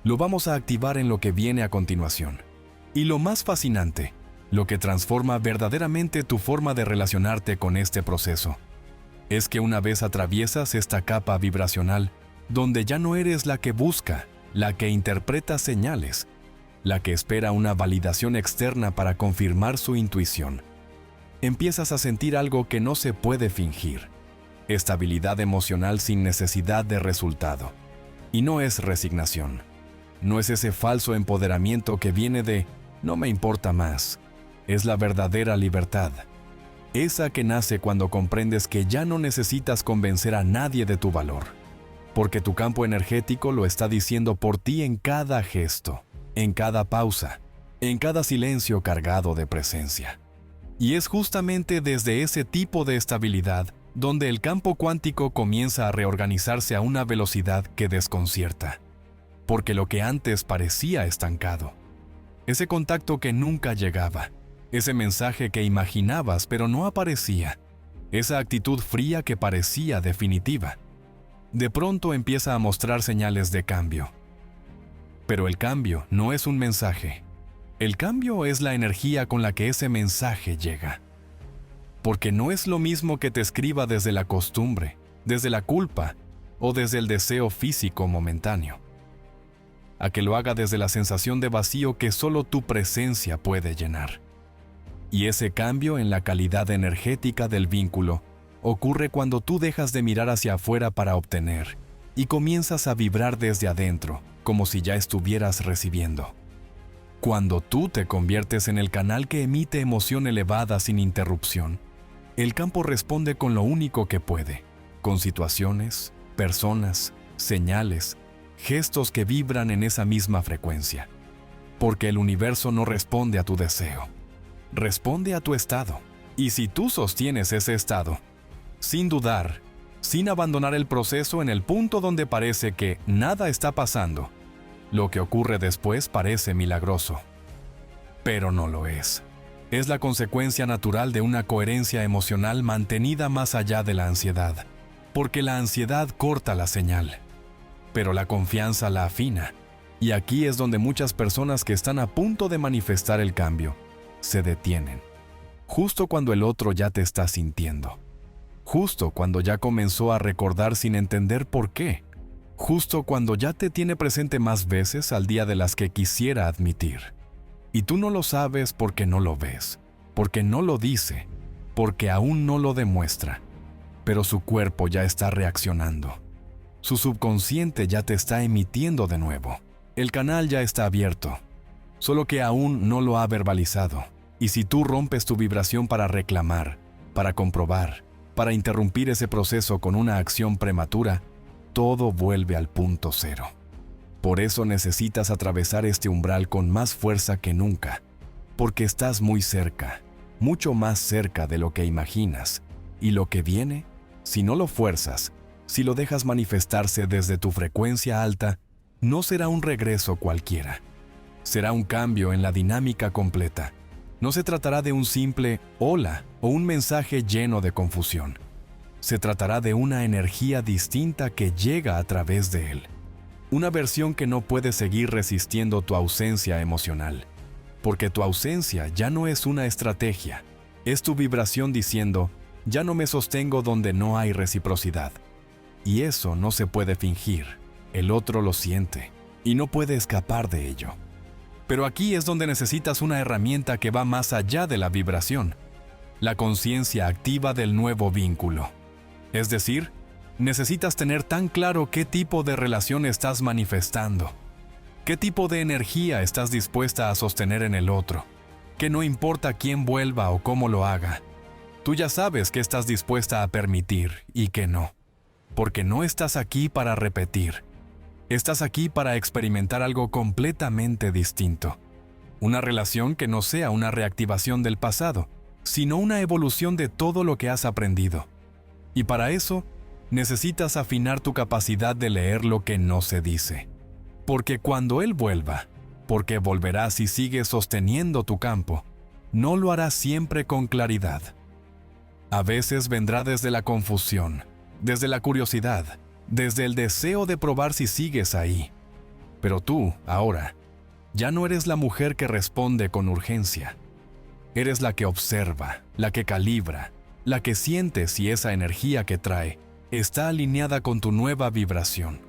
Speaker 1: lo vamos a activar en lo que viene a continuación. Y lo más fascinante, lo que transforma verdaderamente tu forma de relacionarte con este proceso, es que una vez atraviesas esta capa vibracional, donde ya no eres la que busca, la que interpreta señales, la que espera una validación externa para confirmar su intuición, empiezas a sentir algo que no se puede fingir. Estabilidad emocional sin necesidad de resultado. Y no es resignación. No es ese falso empoderamiento que viene de «no me importa más». Es la verdadera libertad. Esa que nace cuando comprendes que ya no necesitas convencer a nadie de tu valor. Porque tu campo energético lo está diciendo por ti en cada gesto, en cada pausa, en cada silencio cargado de presencia. Y es justamente desde ese tipo de estabilidad donde el campo cuántico comienza a reorganizarse a una velocidad que desconcierta. Porque lo que antes parecía estancado, ese contacto que nunca llegaba, ese mensaje que imaginabas pero no aparecía, esa actitud fría que parecía definitiva, de pronto empieza a mostrar señales de cambio. Pero el cambio no es un mensaje. El cambio es la energía con la que ese mensaje llega. Porque no es lo mismo que te escriba desde la costumbre, desde la culpa o desde el deseo físico momentáneo, a que lo haga desde la sensación de vacío que solo tu presencia puede llenar. Y ese cambio en la calidad energética del vínculo ocurre cuando tú dejas de mirar hacia afuera para obtener y comienzas a vibrar desde adentro, como si ya estuvieras recibiendo. Cuando tú te conviertes en el canal que emite emoción elevada sin interrupción, el campo responde con lo único que puede, con situaciones, personas, señales, gestos que vibran en esa misma frecuencia. Porque el universo no responde a tu deseo, responde a tu estado. Y si tú sostienes ese estado, sin dudar, sin abandonar el proceso en el punto donde parece que nada está pasando, lo que ocurre después parece milagroso. Pero no lo es. Es la consecuencia natural de una coherencia emocional mantenida más allá de la ansiedad, porque la ansiedad corta la señal, pero la confianza la afina. Y aquí es donde muchas personas que están a punto de manifestar el cambio se detienen, justo cuando el otro ya te está sintiendo, justo cuando ya comenzó a recordar sin entender por qué, justo cuando ya te tiene presente más veces al día de las que quisiera admitir. Y tú no lo sabes porque no lo ves, porque no lo dice, porque aún no lo demuestra. Pero su cuerpo ya está reaccionando. Su subconsciente ya te está emitiendo de nuevo. El canal ya está abierto, solo que aún no lo ha verbalizado. Y si tú rompes tu vibración para reclamar, para comprobar, para interrumpir ese proceso con una acción prematura, todo vuelve al punto cero. Por eso necesitas atravesar este umbral con más fuerza que nunca, porque estás muy cerca, mucho más cerca de lo que imaginas, y lo que viene, si no lo fuerzas, si lo dejas manifestarse desde tu frecuencia alta, no será un regreso cualquiera. Será un cambio en la dinámica completa. No se tratará de un simple hola o un mensaje lleno de confusión. Se tratará de una energía distinta que llega a través de él. Una versión que no puede seguir resistiendo tu ausencia emocional. Porque tu ausencia ya no es una estrategia. Es tu vibración diciendo, ya no me sostengo donde no hay reciprocidad. Y eso no se puede fingir. El otro lo siente y no puede escapar de ello. Pero aquí es donde necesitas una herramienta que va más allá de la vibración. La conciencia activa del nuevo vínculo. Es decir, necesitas tener tan claro qué tipo de relación estás manifestando, qué tipo de energía estás dispuesta a sostener en el otro, que no importa quién vuelva o cómo lo haga. Tú ya sabes qué estás dispuesta a permitir y qué no, porque no estás aquí para repetir. Estás aquí para experimentar algo completamente distinto. Una relación que no sea una reactivación del pasado, sino una evolución de todo lo que has aprendido. Y para eso, necesitas afinar tu capacidad de leer lo que no se dice. Porque cuando él vuelva, porque volverá si sigues sosteniendo tu campo, no lo hará siempre con claridad. A veces vendrá desde la confusión, desde la curiosidad, desde el deseo de probar si sigues ahí. Pero tú, ahora, ya no eres la mujer que responde con urgencia. Eres la que observa, la que calibra, la que siente si esa energía que trae está alineada con tu nueva vibración,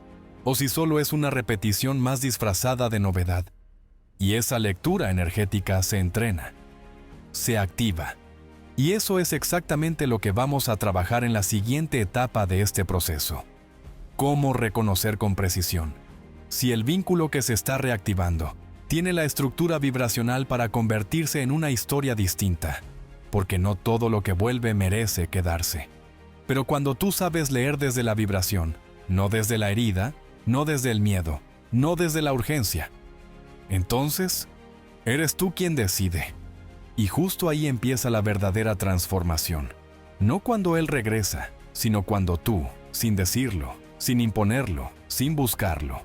Speaker 1: o si solo es una repetición más disfrazada de novedad. Y esa lectura energética se entrena, se activa. Y eso es exactamente lo que vamos a trabajar en la siguiente etapa de este proceso. ¿Cómo reconocer con precisión si el vínculo que se está reactivando tiene la estructura vibracional para convertirse en una historia distinta? Porque no todo lo que vuelve merece quedarse. Pero cuando tú sabes leer desde la vibración, no desde la herida, no desde el miedo, no desde la urgencia, entonces, eres tú quien decide. Y justo ahí empieza la verdadera transformación. No cuando él regresa, sino cuando tú, sin decirlo, sin imponerlo, sin buscarlo,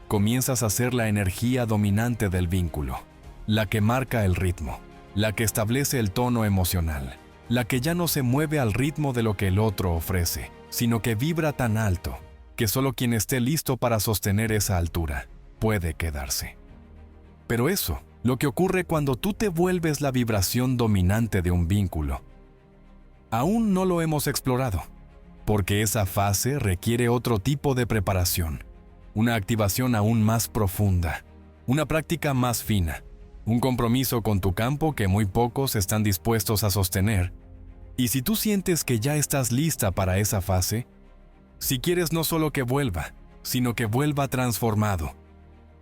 Speaker 1: comienzas a ser la energía dominante del vínculo, la que marca el ritmo, la que establece el tono emocional, la que ya no se mueve al ritmo de lo que el otro ofrece, sino que vibra tan alto que solo quien esté listo para sostener esa altura puede quedarse. Pero eso, lo que ocurre cuando tú te vuelves la vibración dominante de un vínculo, aún no lo hemos explorado, porque esa fase requiere otro tipo de preparación, una activación aún más profunda, una práctica más fina, un compromiso con tu campo que muy pocos están dispuestos a sostener. Y si tú sientes que ya estás lista para esa fase, si quieres no solo que vuelva, sino que vuelva transformado,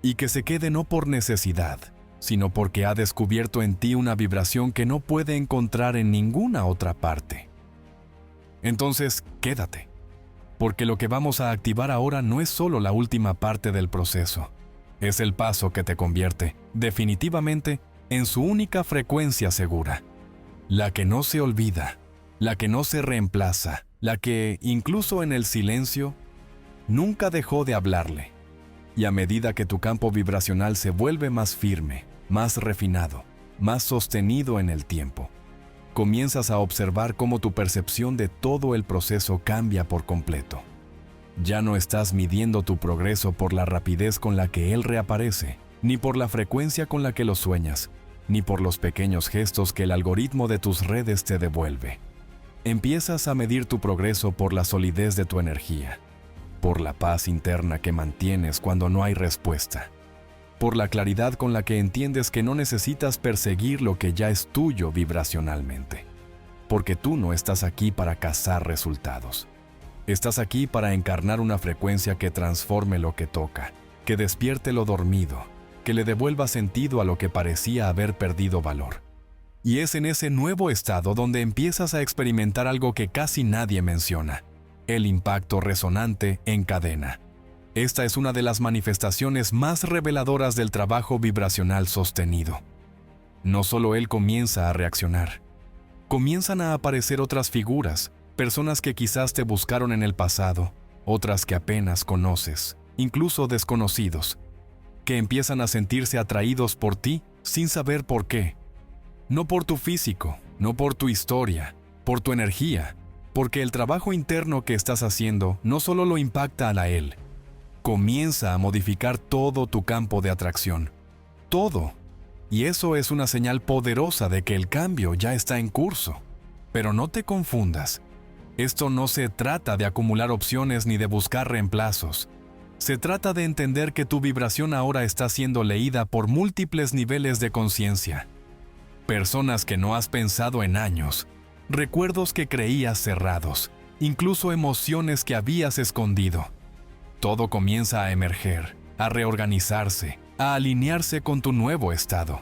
Speaker 1: y que se quede no por necesidad, sino porque ha descubierto en ti una vibración que no puede encontrar en ninguna otra parte. Entonces, quédate, porque lo que vamos a activar ahora no es solo la última parte del proceso. Es el paso que te convierte, definitivamente, en su única frecuencia segura. La que no se olvida, la que no se reemplaza, la que, incluso en el silencio, nunca dejó de hablarle. Y a medida que tu campo vibracional se vuelve más firme, más refinado, más sostenido en el tiempo, comienzas a observar cómo tu percepción de todo el proceso cambia por completo. Ya no estás midiendo tu progreso por la rapidez con la que él reaparece, ni por la frecuencia con la que lo sueñas, ni por los pequeños gestos que el algoritmo de tus redes te devuelve. Empiezas a medir tu progreso por la solidez de tu energía, por la paz interna que mantienes cuando no hay respuesta, por la claridad con la que entiendes que no necesitas perseguir lo que ya es tuyo vibracionalmente, porque tú no estás aquí para cazar resultados. Estás aquí para encarnar una frecuencia que transforme lo que toca, que despierte lo dormido, que le devuelva sentido a lo que parecía haber perdido valor. Y es en ese nuevo estado donde empiezas a experimentar algo que casi nadie menciona: el impacto resonante en cadena. Esta es una de las manifestaciones más reveladoras del trabajo vibracional sostenido. No solo él comienza a reaccionar, comienzan a aparecer otras figuras, personas que quizás te buscaron en el pasado, otras que apenas conoces, incluso desconocidos, que empiezan a sentirse atraídos por ti sin saber por qué. No por tu físico, no por tu historia, por tu energía, porque el trabajo interno que estás haciendo no solo lo impacta a él, comienza a modificar todo tu campo de atracción. Todo. Y eso es una señal poderosa de que el cambio ya está en curso. Pero no te confundas. Esto no se trata de acumular opciones ni de buscar reemplazos. Se trata de entender que tu vibración ahora está siendo leída por múltiples niveles de conciencia. Personas que no has pensado en años, recuerdos que creías cerrados, incluso emociones que habías escondido. Todo comienza a emerger, a reorganizarse, a alinearse con tu nuevo estado.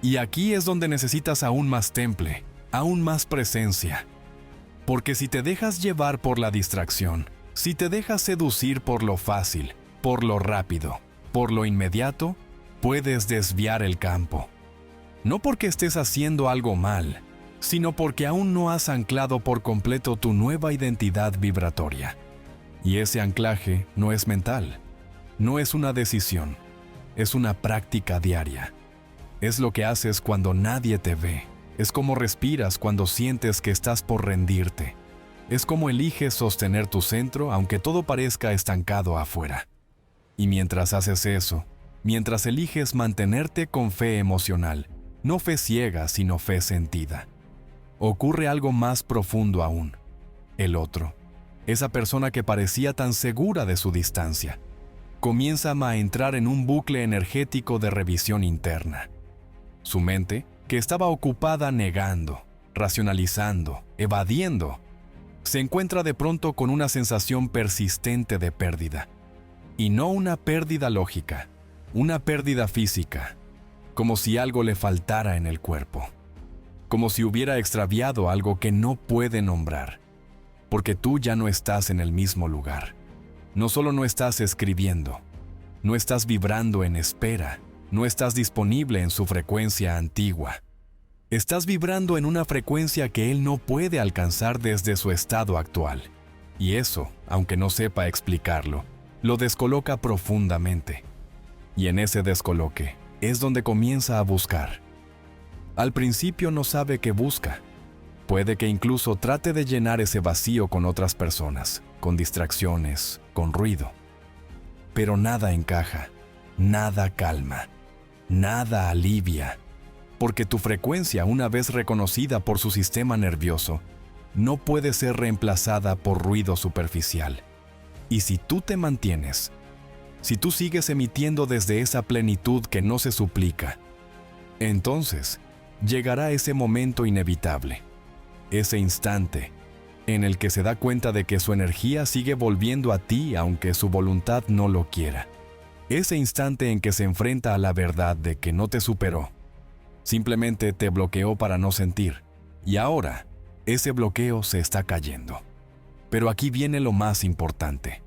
Speaker 1: Y aquí es donde necesitas aún más temple, aún más presencia. Porque si te dejas llevar por la distracción, si te dejas seducir por lo fácil, por lo rápido, por lo inmediato, puedes desviar el campo. No porque estés haciendo algo mal, sino porque aún no has anclado por completo tu nueva identidad vibratoria. Y ese anclaje no es mental, no es una decisión, es una práctica diaria. Es lo que haces cuando nadie te ve, es como respiras cuando sientes que estás por rendirte. Es como eliges sostener tu centro aunque todo parezca estancado afuera. Y mientras haces eso, mientras eliges mantenerte con fe emocional, no fe ciega sino fe sentida, ocurre algo más profundo aún. El otro, esa persona que parecía tan segura de su distancia, comienza a entrar en un bucle energético de revisión interna. Su mente, que estaba ocupada negando, racionalizando, evadiendo, se encuentra de pronto con una sensación persistente de pérdida. Y no una pérdida lógica, una pérdida física, como si algo le faltara en el cuerpo, como si hubiera extraviado algo que no puede nombrar, porque tú ya no estás en el mismo lugar. No solo no estás escribiendo, no estás vibrando en espera, no estás disponible en su frecuencia antigua. Estás vibrando en una frecuencia que él no puede alcanzar desde su estado actual. Y eso, aunque no sepa explicarlo, lo descoloca profundamente. Y en ese descoloque es donde comienza a buscar. Al principio no sabe qué busca. Puede que incluso trate de llenar ese vacío con otras personas, con distracciones, con ruido. Pero nada encaja, nada calma, nada alivia, porque tu frecuencia, una vez reconocida por su sistema nervioso, no puede ser reemplazada por ruido superficial. Y si tú te mantienes, si tú sigues emitiendo desde esa plenitud que no se suplica, entonces llegará ese momento inevitable, ese instante en el que se da cuenta de que su energía sigue volviendo a ti aunque su voluntad no lo quiera. Ese instante en que se enfrenta a la verdad de que no te superó, simplemente te bloqueó para no sentir, y ahora ese bloqueo se está cayendo. Pero aquí viene lo más importante.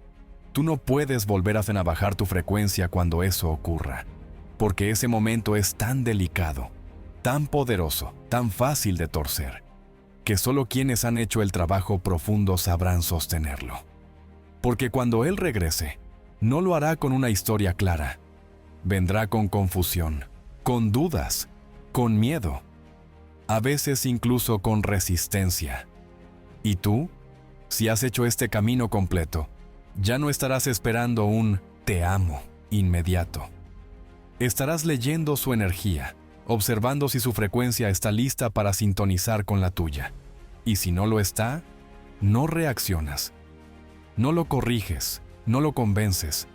Speaker 1: Tú no puedes volver a bajar tu frecuencia cuando eso ocurra, porque ese momento es tan delicado, tan poderoso, tan fácil de torcer, que solo quienes han hecho el trabajo profundo sabrán sostenerlo. Porque cuando él regrese, no lo hará con una historia clara. Vendrá con confusión, con dudas, con miedo, a veces incluso con resistencia. Y tú, si has hecho este camino completo, ya no estarás esperando un "te amo" inmediato. Estarás leyendo su energía, observando si su frecuencia está lista para sintonizar con la tuya. Y si no lo está, no reaccionas. No lo corriges, no lo convences.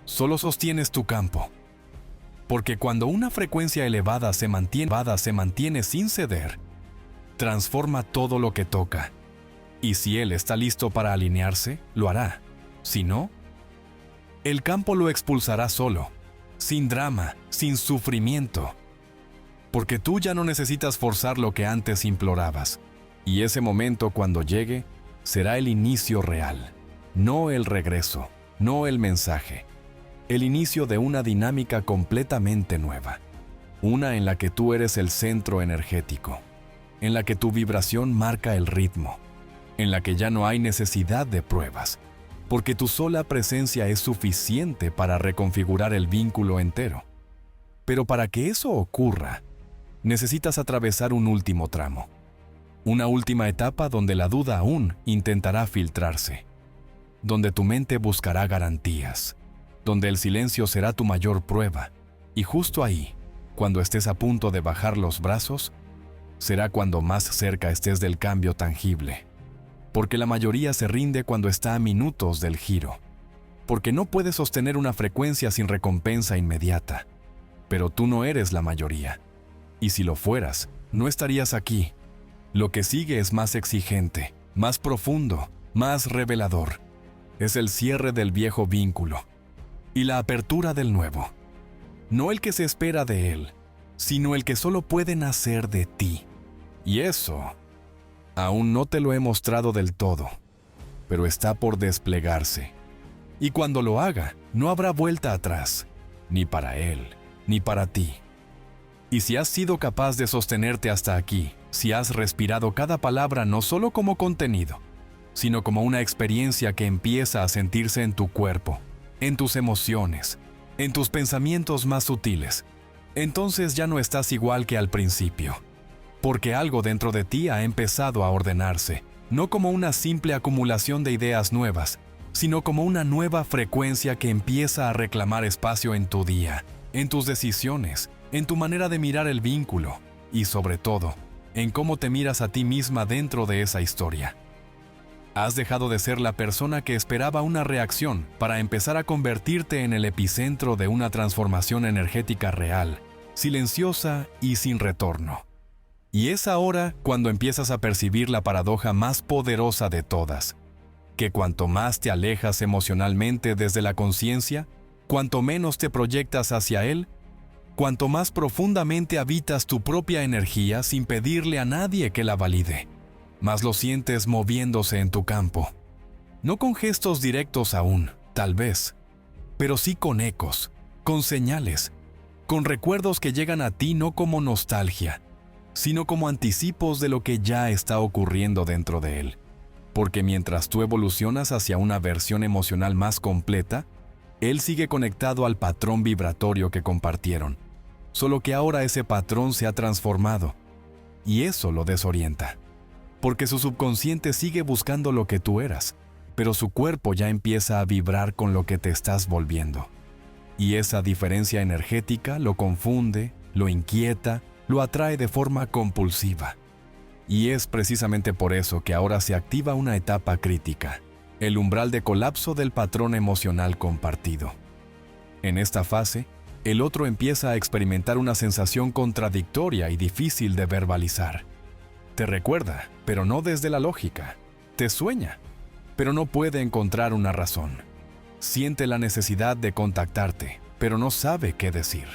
Speaker 1: Solo sostienes tu campo. Porque cuando una frecuencia elevada se mantiene sin ceder, transforma todo lo que toca. Y si él está listo para alinearse, lo hará. Si no, el campo lo expulsará solo, sin drama, sin sufrimiento. Porque tú ya no necesitas forzar lo que antes implorabas. Y ese momento, cuando llegue, será el inicio real, no el regreso, no el mensaje. El inicio de una dinámica completamente nueva. Una en la que tú eres el centro energético, en la que tu vibración marca el ritmo, en la que ya no hay necesidad de pruebas, porque tu sola presencia es suficiente para reconfigurar el vínculo entero. Pero para que eso ocurra, necesitas atravesar un último tramo, una última etapa donde la duda aún intentará filtrarse, donde tu mente buscará garantías, donde el silencio será tu mayor prueba, y justo ahí, cuando estés a punto de bajar los brazos, será cuando más cerca estés del cambio tangible. Porque la mayoría se rinde cuando está a minutos del giro. Porque no puedes sostener una frecuencia sin recompensa inmediata. Pero tú no eres la mayoría. Y si lo fueras, no estarías aquí. Lo que sigue es más exigente, más profundo, más revelador. Es el cierre del viejo vínculo y la apertura del nuevo. No el que se espera de él, sino el que solo puede nacer de ti. Y eso aún no te lo he mostrado del todo, pero está por desplegarse. Y cuando lo haga, no habrá vuelta atrás, ni para él, ni para ti. Y si has sido capaz de sostenerte hasta aquí, si has respirado cada palabra no solo como contenido, sino como una experiencia que empieza a sentirse en tu cuerpo, en tus emociones, en tus pensamientos más sutiles, entonces ya no estás igual que al principio. Porque algo dentro de ti ha empezado a ordenarse, no como una simple acumulación de ideas nuevas, sino como una nueva frecuencia que empieza a reclamar espacio en tu día, en tus decisiones, en tu manera de mirar el vínculo y, sobre todo, en cómo te miras a ti misma dentro de esa historia. Has dejado de ser la persona que esperaba una reacción para empezar a convertirte en el epicentro de una transformación energética real, silenciosa y sin retorno. Y es ahora cuando empiezas a percibir la paradoja más poderosa de todas, que cuanto más te alejas emocionalmente desde la conciencia, cuanto menos te proyectas hacia él, cuanto más profundamente habitas tu propia energía sin pedirle a nadie que la valide, más lo sientes moviéndose en tu campo. No con gestos directos aún, tal vez, pero sí con ecos, con señales, con recuerdos que llegan a ti no como nostalgia, sino como anticipos de lo que ya está ocurriendo dentro de él. Porque mientras tú evolucionas hacia una versión emocional más completa, él sigue conectado al patrón vibratorio que compartieron, solo que ahora ese patrón se ha transformado, y eso lo desorienta. Porque su subconsciente sigue buscando lo que tú eras, pero su cuerpo ya empieza a vibrar con lo que te estás volviendo. Y esa diferencia energética lo confunde, lo inquieta, lo atrae de forma compulsiva. Y es precisamente por eso que ahora se activa una etapa crítica, el umbral de colapso del patrón emocional compartido. En esta fase, el otro empieza a experimentar una sensación contradictoria y difícil de verbalizar. Te recuerda, pero no desde la lógica. Te sueña, pero no puede encontrar una razón. Siente la necesidad de contactarte, pero no sabe qué decir.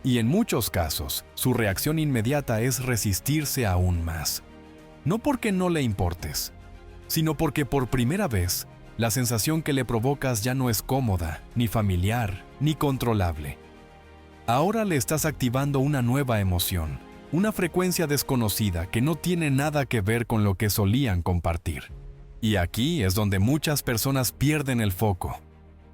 Speaker 1: Y en muchos casos, su reacción inmediata es resistirse aún más. No porque no le importes, sino porque por primera vez, la sensación que le provocas ya no es cómoda, ni familiar, ni controlable. Ahora le estás activando una nueva emoción, una frecuencia desconocida que no tiene nada que ver con lo que solían compartir. Y aquí es donde muchas personas pierden el foco,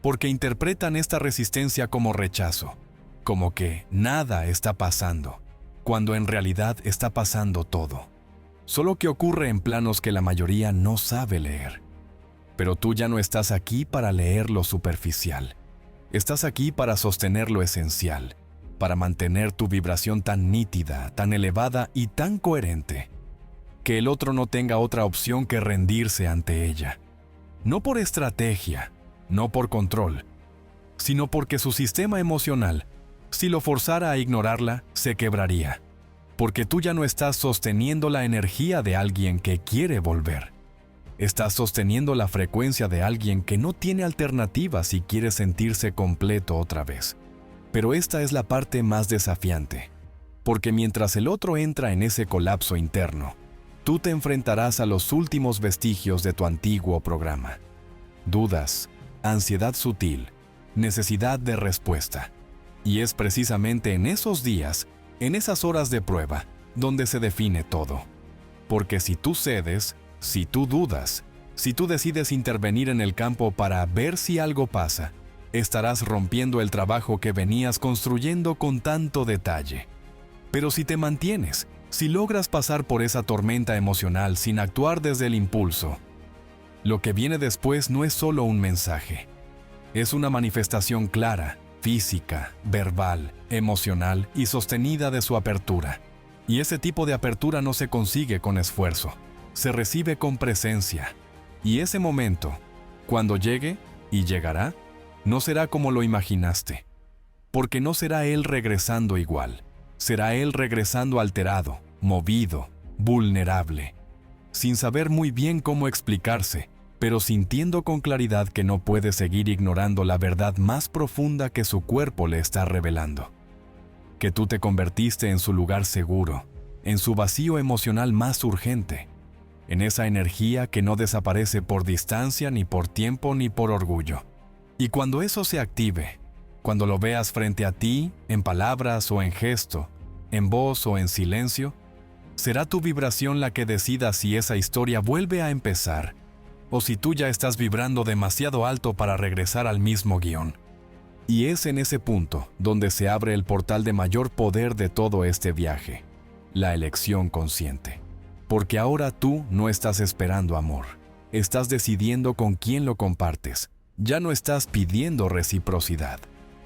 Speaker 1: porque interpretan esta resistencia como rechazo, como que nada está pasando, cuando en realidad está pasando todo. Solo que ocurre en planos que la mayoría no sabe leer. Pero tú ya no estás aquí para leer lo superficial. Estás aquí para sostener lo esencial, para mantener tu vibración tan nítida, tan elevada y tan coherente, que el otro no tenga otra opción que rendirse ante ella. No por estrategia, no por control, sino porque su sistema emocional, si lo forzara a ignorarla, se quebraría, porque tú ya no estás sosteniendo la energía de alguien que quiere volver. Estás sosteniendo la frecuencia de alguien que no tiene alternativa si quiere sentirse completo otra vez. Pero esta es la parte más desafiante, porque mientras el otro entra en ese colapso interno, tú te enfrentarás a los últimos vestigios de tu antiguo programa. Dudas, ansiedad sutil, necesidad de respuesta. Y es precisamente en esos días, en esas horas de prueba, donde se define todo. Porque si tú cedes, si tú dudas, si tú decides intervenir en el campo para ver si algo pasa, estarás rompiendo el trabajo que venías construyendo con tanto detalle. Pero si te mantienes, si logras pasar por esa tormenta emocional sin actuar desde el impulso, lo que viene después no es solo un mensaje. Es una manifestación clara, física, verbal, emocional y sostenida de su apertura. Y ese tipo de apertura no se consigue con esfuerzo, se recibe con presencia. Y ese momento, cuando llegue, y llegará, no será como lo imaginaste, porque no será él regresando igual, será él regresando alterado, movido, vulnerable, sin saber muy bien cómo explicarse, pero sintiendo con claridad que no puede seguir ignorando la verdad más profunda que su cuerpo le está revelando. Que tú te convertiste en su lugar seguro, en su vacío emocional más urgente, en esa energía que no desaparece por distancia, ni por tiempo, ni por orgullo. Y cuando eso se active, cuando lo veas frente a ti, en palabras o en gesto, en voz o en silencio, será tu vibración la que decida si esa historia vuelve a empezar, o si tú ya estás vibrando demasiado alto para regresar al mismo guión. Y es en ese punto donde se abre el portal de mayor poder de todo este viaje, la elección consciente. Porque ahora tú no estás esperando amor, estás decidiendo con quién lo compartes. Ya no estás pidiendo reciprocidad.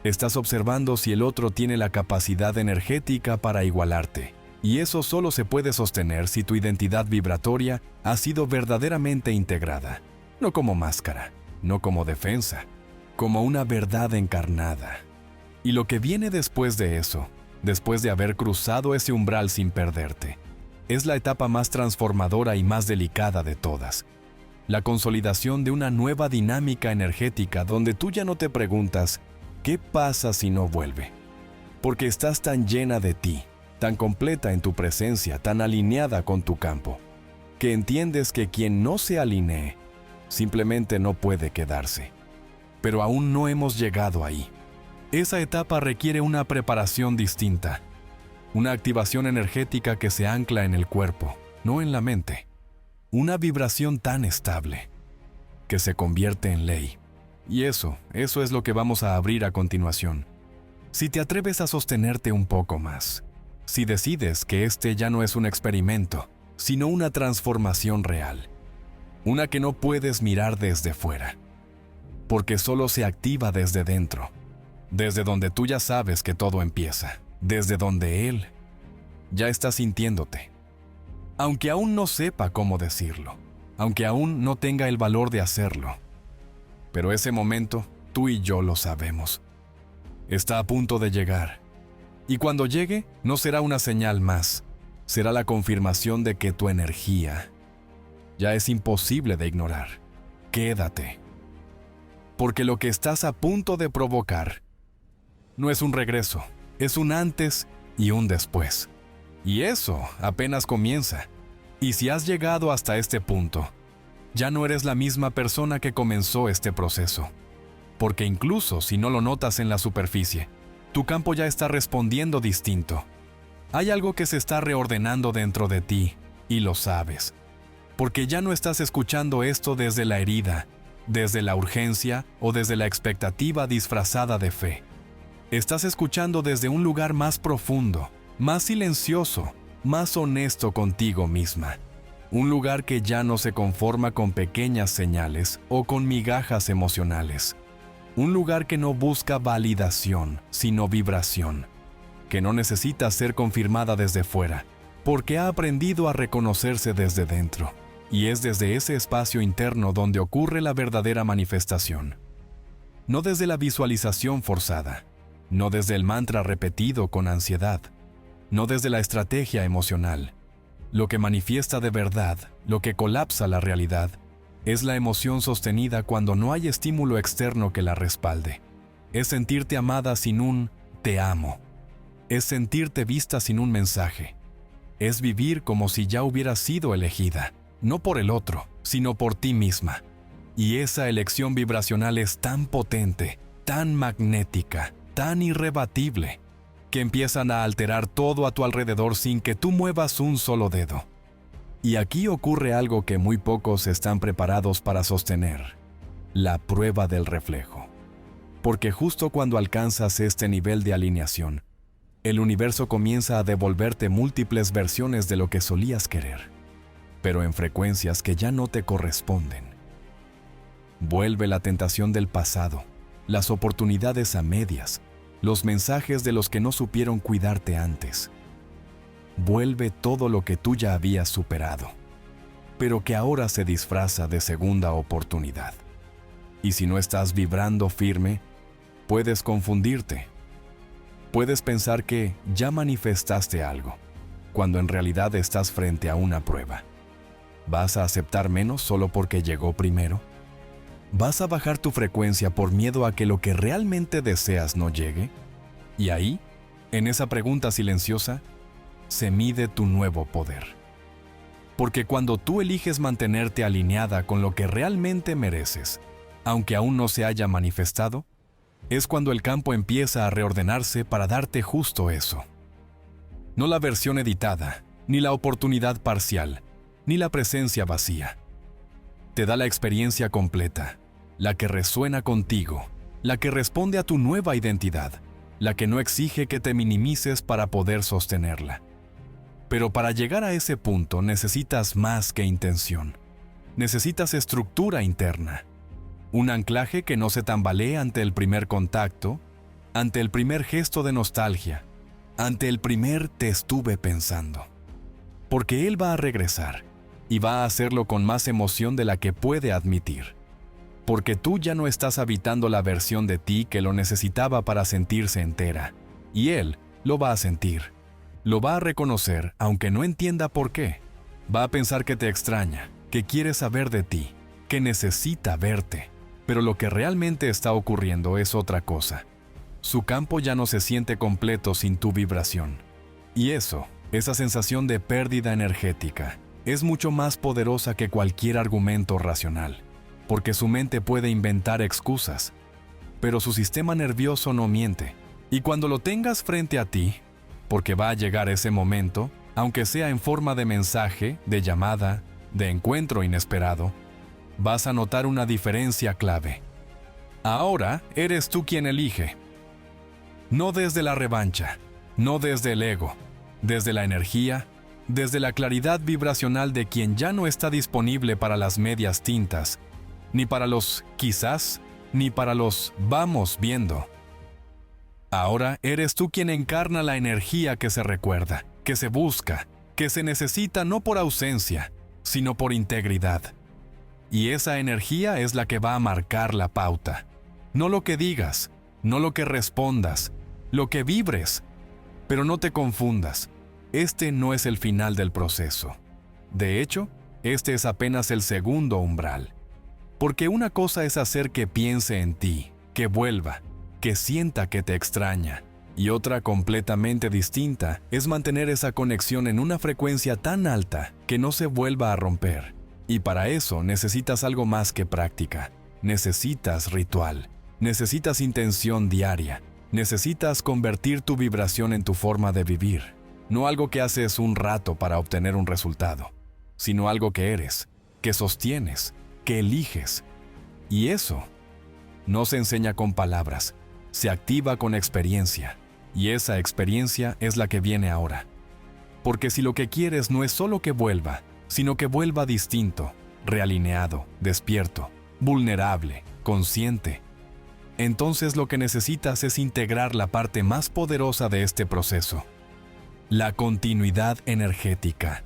Speaker 1: Estás observando si el otro tiene la capacidad energética para igualarte. Y eso solo se puede sostener si tu identidad vibratoria ha sido verdaderamente integrada. No como máscara, no como defensa, como una verdad encarnada. Y lo que viene después de eso, después de haber cruzado ese umbral sin perderte, es la etapa más transformadora y más delicada de todas. La consolidación de una nueva dinámica energética donde tú ya no te preguntas, ¿qué pasa si no vuelve? Porque estás tan llena de ti, tan completa en tu presencia, tan alineada con tu campo, que entiendes que quien no se alinee, simplemente no puede quedarse. Pero aún no hemos llegado ahí. Esa etapa requiere una preparación distinta, una activación energética que se ancla en el cuerpo, no en la mente. Una vibración tan estable, que se convierte en ley. Y eso es lo que vamos a abrir a continuación. Si te atreves a sostenerte un poco más, si decides que este ya no es un experimento, sino una transformación real, una que no puedes mirar desde fuera, porque solo se activa desde dentro, desde donde tú ya sabes que todo empieza, desde donde él ya está sintiéndote. Aunque aún no sepa cómo decirlo, aunque aún no tenga el valor de hacerlo. Pero ese momento, tú y yo lo sabemos. Está a punto de llegar. Y cuando llegue, no será una señal más, será la confirmación de que tu energía ya es imposible de ignorar. Quédate. Porque lo que estás a punto de provocar no es un regreso, es un antes y un después. Y eso apenas comienza. Y si has llegado hasta este punto, ya no eres la misma persona que comenzó este proceso. Porque incluso si no lo notas en la superficie, tu campo ya está respondiendo distinto. Hay algo que se está reordenando dentro de ti, y lo sabes. Porque ya no estás escuchando esto desde la herida, desde la urgencia o desde la expectativa disfrazada de fe. Estás escuchando desde un lugar más profundo, más silencioso, más honesto contigo misma. Un lugar que ya no se conforma con pequeñas señales o con migajas emocionales. Un lugar que no busca validación, sino vibración. Que no necesita ser confirmada desde fuera, porque ha aprendido a reconocerse desde dentro. Y es desde ese espacio interno donde ocurre la verdadera manifestación. No desde la visualización forzada, no desde el mantra repetido con ansiedad, no desde la estrategia emocional. Lo que manifiesta de verdad, lo que colapsa la realidad, es la emoción sostenida cuando no hay estímulo externo que la respalde. Es sentirte amada sin un «te amo». Es sentirte vista sin un mensaje. Es vivir como si ya hubieras sido elegida, no por el otro, sino por ti misma. Y esa elección vibracional es tan potente, tan magnética, tan irrebatible, que empiezan a alterar todo a tu alrededor sin que tú muevas un solo dedo. Y aquí ocurre algo que muy pocos están preparados para sostener: la prueba del reflejo. Porque justo cuando alcanzas este nivel de alineación, el universo comienza a devolverte múltiples versiones de lo que solías querer, pero en frecuencias que ya no te corresponden. Vuelve la tentación del pasado, las oportunidades a medias, los mensajes de los que no supieron cuidarte antes. Vuelve todo lo que tú ya habías superado, pero que ahora se disfraza de segunda oportunidad. Y si no estás vibrando firme, puedes confundirte. Puedes pensar que ya manifestaste algo, cuando en realidad estás frente a una prueba. ¿Vas a aceptar menos solo porque llegó primero? ¿Vas a bajar tu frecuencia por miedo a que lo que realmente deseas no llegue? Y ahí, en esa pregunta silenciosa, se mide tu nuevo poder. Porque cuando tú eliges mantenerte alineada con lo que realmente mereces, aunque aún no se haya manifestado, es cuando el campo empieza a reordenarse para darte justo eso. No la versión editada, ni la oportunidad parcial, ni la presencia vacía. Te da la experiencia completa, la que resuena contigo, la que responde a tu nueva identidad, la que no exige que te minimices para poder sostenerla. Pero para llegar a ese punto necesitas más que intención. Necesitas estructura interna. Un anclaje que no se tambalee ante el primer contacto, ante el primer gesto de nostalgia, ante el primer te estuve pensando. Porque él va a regresar, y va a hacerlo con más emoción de la que puede admitir. Porque tú ya no estás habitando la versión de ti que lo necesitaba para sentirse entera, y él lo va a sentir. Lo va a reconocer aunque no entienda por qué. Va a pensar que te extraña, que quiere saber de ti, que necesita verte. Pero lo que realmente está ocurriendo es otra cosa. Su campo ya no se siente completo sin tu vibración. Y eso, esa sensación de pérdida energética, es mucho más poderosa que cualquier argumento racional, porque su mente puede inventar excusas, pero su sistema nervioso no miente. Y cuando lo tengas frente a ti, porque va a llegar ese momento, aunque sea en forma de mensaje, de llamada, de encuentro inesperado, vas a notar una diferencia clave. Ahora eres tú quien elige. No desde la revancha, no desde el ego, desde la energía, desde la claridad vibracional de quien ya no está disponible para las medias tintas, ni para los quizás, ni para los vamos viendo. Ahora eres tú quien encarna la energía que se recuerda, que se busca, que se necesita no por ausencia, sino por integridad. Y esa energía es la que va a marcar la pauta. No lo que digas, no lo que respondas, lo que vibres. Pero no te confundas, este no es el final del proceso. De hecho, este es apenas el segundo umbral. Porque una cosa es hacer que piense en ti, que vuelva, que sienta que te extraña. Y otra completamente distinta es mantener esa conexión en una frecuencia tan alta que no se vuelva a romper. Y para eso necesitas algo más que práctica. Necesitas ritual. Necesitas intención diaria. Necesitas convertir tu vibración en tu forma de vivir. No algo que haces un rato para obtener un resultado, sino algo que eres, que sostienes, que eliges. Y eso no se enseña con palabras, se activa con experiencia. Y esa experiencia es la que viene ahora. Porque si lo que quieres no es solo que vuelva, sino que vuelva distinto, realineado, despierto, vulnerable, consciente, entonces lo que necesitas es integrar la parte más poderosa de este proceso: la continuidad energética,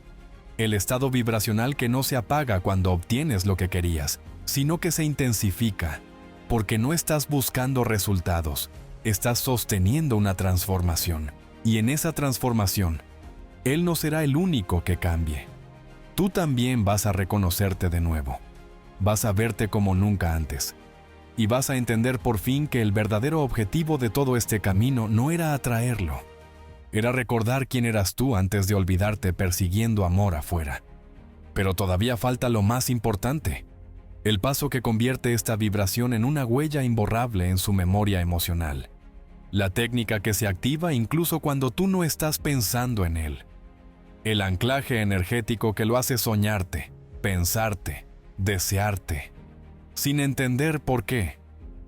Speaker 1: el estado vibracional que no se apaga cuando obtienes lo que querías, sino que se intensifica, porque no estás buscando resultados, estás sosteniendo una transformación, y en esa transformación, Él no será el único que cambie. Tú también vas a reconocerte de nuevo, vas a verte como nunca antes, y vas a entender por fin que el verdadero objetivo de todo este camino no era atraerlo, era recordar quién eras tú antes de olvidarte persiguiendo amor afuera. Pero todavía falta lo más importante, el paso que convierte esta vibración en una huella imborrable en su memoria emocional. La técnica que se activa incluso cuando tú no estás pensando en él. el anclaje energético que lo hace soñarte, pensarte, desearte, sin entender por qué.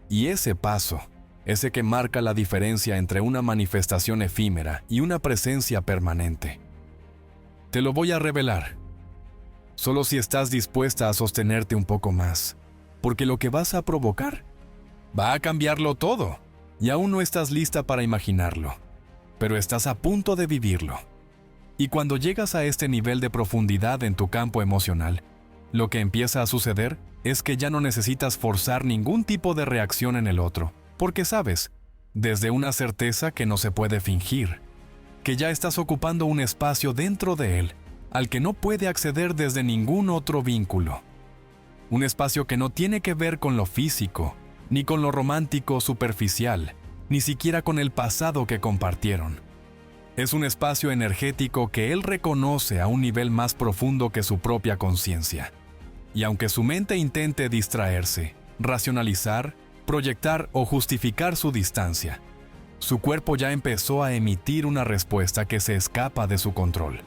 Speaker 1: Y ese paso, ese que marca la diferencia entre una manifestación efímera y una presencia permanente. Te lo voy a revelar, solo si estás dispuesta a sostenerte un poco más, porque lo que vas a provocar va a cambiarlo todo, y aún no estás lista para imaginarlo, pero estás a punto de vivirlo. Y cuando llegas a este nivel de profundidad en tu campo emocional, lo que empieza a suceder es que ya no necesitas forzar ningún tipo de reacción en el otro, porque sabes, desde una certeza que no se puede fingir, que ya estás ocupando un espacio dentro de él, al que no puede acceder desde ningún otro vínculo. Un espacio que no tiene que ver con lo físico, ni con lo romántico superficial, ni siquiera con el pasado que compartieron. Es un espacio energético que él reconoce a un nivel más profundo que su propia conciencia. Y aunque su mente intente distraerse, racionalizar, proyectar o justificar su distancia, su cuerpo ya empezó a emitir una respuesta que se escapa de su control.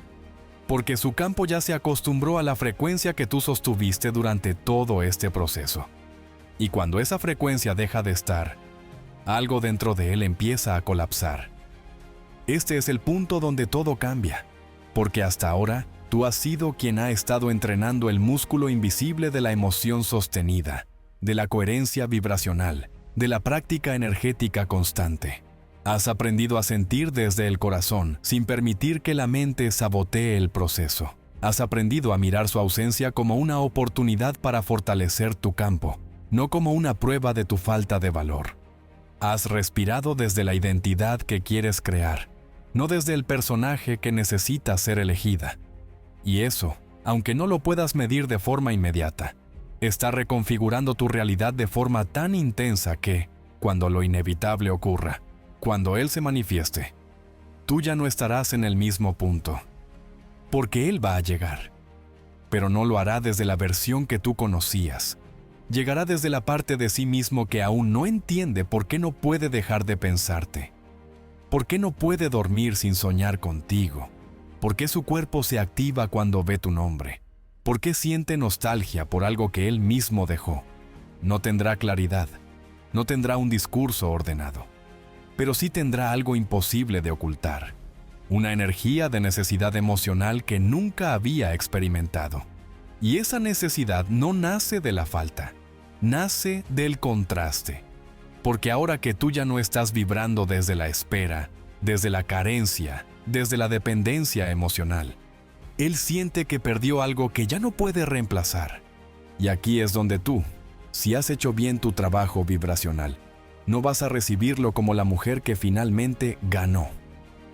Speaker 1: Porque su campo ya se acostumbró a la frecuencia que tú sostuviste durante todo este proceso. Y cuando esa frecuencia deja de estar, algo dentro de él empieza a colapsar. Este es el punto donde todo cambia, porque hasta ahora tú has sido quien ha estado entrenando el músculo invisible de la emoción sostenida, de la coherencia vibracional, de la práctica energética constante. Has aprendido a sentir desde el corazón, sin permitir que la mente sabotee el proceso. Has aprendido a mirar su ausencia como una oportunidad para fortalecer tu campo, no como una prueba de tu falta de valor. Has respirado desde la identidad que quieres crear, no desde el personaje que necesita ser elegida. Y eso, aunque no lo puedas medir de forma inmediata, está reconfigurando tu realidad de forma tan intensa que, cuando lo inevitable ocurra, cuando Él se manifieste, tú ya no estarás en el mismo punto. Porque Él va a llegar, pero no lo hará desde la versión que tú conocías. Llegará desde la parte de sí mismo que aún no entiende por qué no puede dejar de pensarte. ¿Por qué no puede dormir sin soñar contigo? ¿Por qué su cuerpo se activa cuando ve tu nombre? ¿Por qué siente nostalgia por algo que él mismo dejó? No tendrá claridad, no tendrá un discurso ordenado, pero sí tendrá algo imposible de ocultar, una energía de necesidad emocional que nunca había experimentado. Y esa necesidad no nace de la falta, nace del contraste. Porque ahora que tú ya no estás vibrando desde la espera, desde la carencia, desde la dependencia emocional, él siente que perdió algo que ya no puede reemplazar. Y aquí es donde tú, si has hecho bien tu trabajo vibracional, no vas a recibirlo como la mujer que finalmente ganó.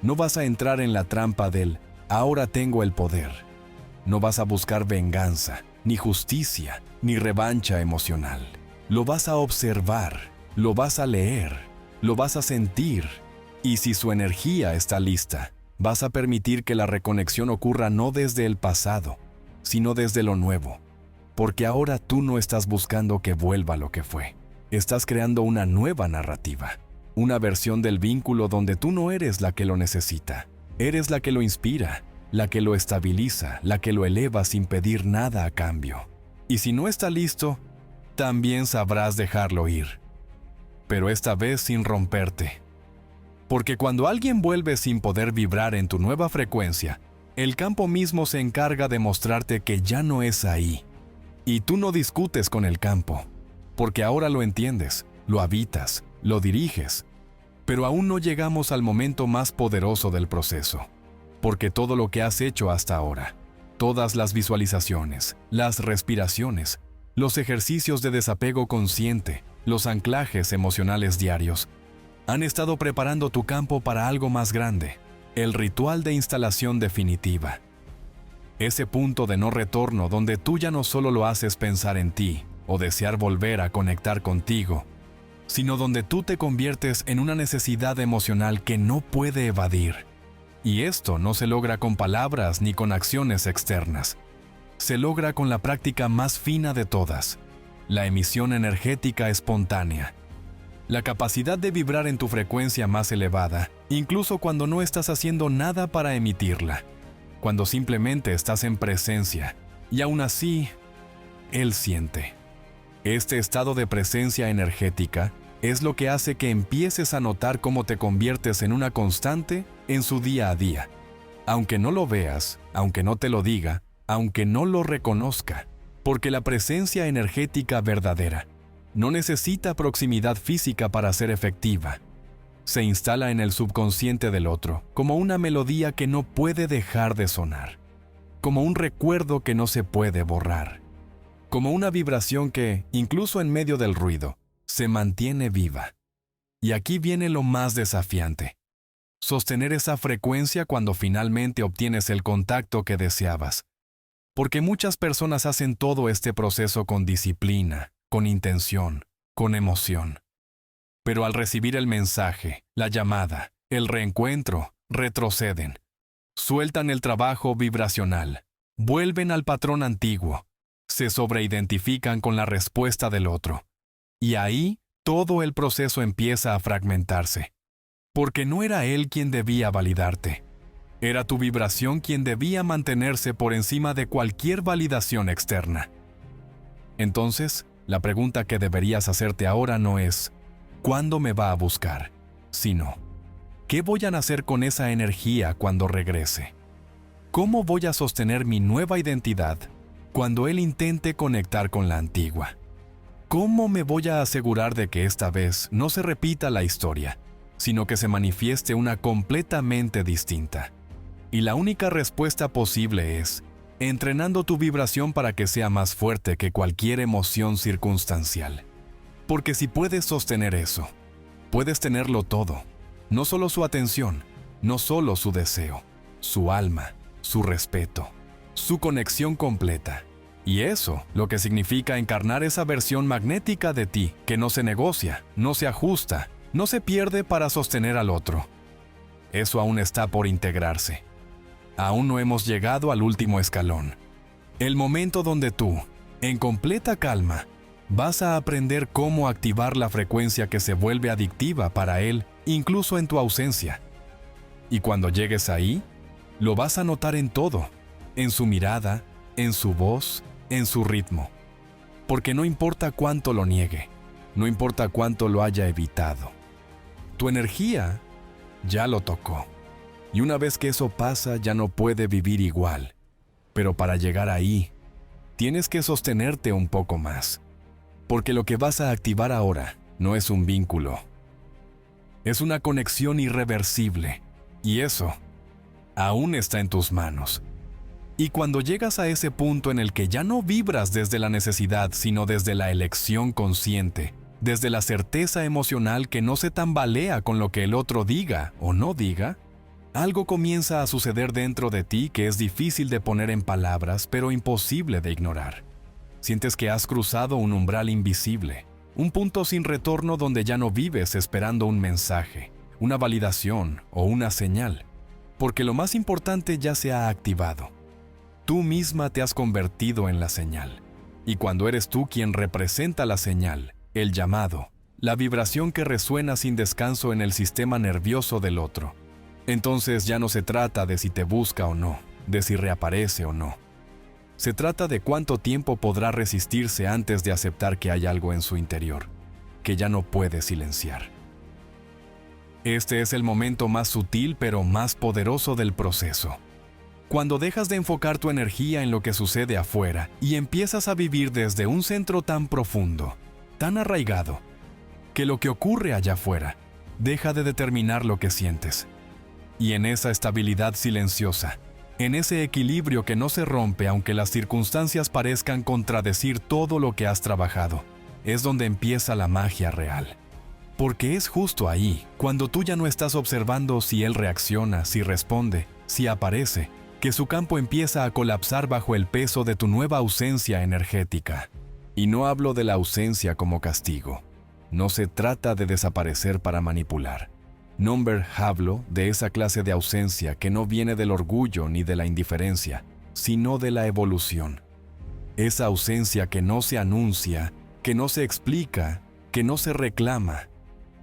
Speaker 1: No vas a entrar en la trampa del ahora tengo el poder. No vas a buscar venganza, ni justicia, ni revancha emocional. Lo vas a observar. Lo vas a leer, lo vas a sentir, y si su energía está lista, vas a permitir que la reconexión ocurra no desde el pasado, sino desde lo nuevo, porque ahora tú no estás buscando que vuelva lo que fue. Estás creando una nueva narrativa, una versión del vínculo donde tú no eres la que lo necesita, eres la que lo inspira, la que lo estabiliza, la que lo eleva sin pedir nada a cambio. Y si no está listo, también sabrás dejarlo ir. Pero esta vez sin romperte. Porque cuando alguien vuelve sin poder vibrar en tu nueva frecuencia, el campo mismo se encarga de mostrarte que ya no es ahí. Y tú no discutes con el campo, porque ahora lo entiendes, lo habitas, lo diriges. Pero aún no llegamos al momento más poderoso del proceso, porque todo lo que has hecho hasta ahora, todas las visualizaciones, las respiraciones, los ejercicios de desapego consciente, los anclajes emocionales diarios, han estado preparando tu campo para algo más grande, el ritual de instalación definitiva. Ese punto de no retorno donde tú ya no solo lo haces pensar en ti o desear volver a conectar contigo, sino donde tú te conviertes en una necesidad emocional que no puede evadir. Y esto no se logra con palabras ni con acciones externas. Se logra con la práctica más fina de todas, la emisión energética espontánea. La capacidad de vibrar en tu frecuencia más elevada, incluso cuando no estás haciendo nada para emitirla. cuando simplemente estás en presencia, y aún así, Él siente. Este estado de presencia energética es lo que hace que empieces a notar cómo te conviertes en una constante en su día a día. Aunque no lo veas, aunque no te lo diga, aunque no lo reconozca, porque la presencia energética verdadera no necesita proximidad física para ser efectiva. Se instala en el subconsciente del otro, como una melodía que no puede dejar de sonar, como un recuerdo que no se puede borrar, como una vibración que, incluso en medio del ruido, se mantiene viva. Y aquí viene lo más desafiante: sostener esa frecuencia cuando finalmente obtienes el contacto que deseabas. Porque muchas personas hacen todo este proceso con disciplina, con intención, con emoción. Pero al recibir el mensaje, la llamada, el reencuentro, retroceden. Sueltan el trabajo vibracional, vuelven al patrón antiguo, se sobreidentifican con la respuesta del otro. Y ahí todo el proceso empieza a fragmentarse. Porque no era él quien debía validarte. Era tu vibración quien debía mantenerse por encima de cualquier validación externa. Entonces, la pregunta que deberías hacerte ahora no es ¿cuándo me va a buscar?, sino ¿qué voy a hacer con esa energía cuando regrese? ¿Cómo voy a sostener mi nueva identidad cuando él intente conectar con la antigua? ¿Cómo me voy a asegurar de que esta vez no se repita la historia, sino que se manifieste una completamente distinta? Y la única respuesta posible es entrenando tu vibración para que sea más fuerte que cualquier emoción circunstancial. Porque si puedes sostener eso, puedes tenerlo todo, no solo su atención, no solo su deseo, su alma, su respeto, su conexión completa. Y eso, lo que significa encarnar esa versión magnética de ti que no se negocia, no se ajusta, no se pierde para sostener al otro. Eso aún está por integrarse. Aún no hemos llegado al último escalón. El momento donde tú, en completa calma, vas a aprender cómo activar la frecuencia que se vuelve adictiva para él, incluso en tu ausencia. Y cuando llegues ahí, lo vas a notar en todo, en su mirada, en su voz, en su ritmo. Porque no importa cuánto lo niegue, no importa cuánto lo haya evitado, tu energía ya lo tocó. Y una vez que eso pasa, ya no puede vivir igual. Pero para llegar ahí, tienes que sostenerte un poco más. Porque lo que vas a activar ahora no es un vínculo. Es una conexión irreversible. Y eso aún está en tus manos. Y cuando llegas a ese punto en el que ya no vibras desde la necesidad, sino desde la elección consciente, desde la certeza emocional que no se tambalea con lo que el otro diga o no diga, algo comienza a suceder dentro de ti que es difícil de poner en palabras, pero imposible de ignorar. Sientes que has cruzado un umbral invisible, un punto sin retorno donde ya no vives esperando un mensaje, una validación o una señal, porque lo más importante ya se ha activado. Tú misma te has convertido en la señal, y cuando eres tú quien representa la señal, el llamado, la vibración que resuena sin descanso en el sistema nervioso del otro, entonces ya no se trata de si te busca o no, de si reaparece o no. Se trata de cuánto tiempo podrá resistirse antes de aceptar que hay algo en su interior, que ya no puede silenciar. Este es el momento más sutil pero más poderoso del proceso. Cuando dejas de enfocar tu energía en lo que sucede afuera y empiezas a vivir desde un centro tan profundo, tan arraigado, que lo que ocurre allá afuera deja de determinar lo que sientes. Y en esa estabilidad silenciosa, en ese equilibrio que no se rompe aunque las circunstancias parezcan contradecir todo lo que has trabajado, es donde empieza la magia real. Porque es justo ahí, cuando tú ya no estás observando si él reacciona, si responde, si aparece, que su campo empieza a colapsar bajo el peso de tu nueva ausencia energética. Y no hablo de la ausencia como castigo. No se trata de desaparecer para manipular. Hablo de esa clase de ausencia que no viene del orgullo ni de la indiferencia, sino de la evolución. Esa ausencia que no se anuncia, que no se explica, que no se reclama,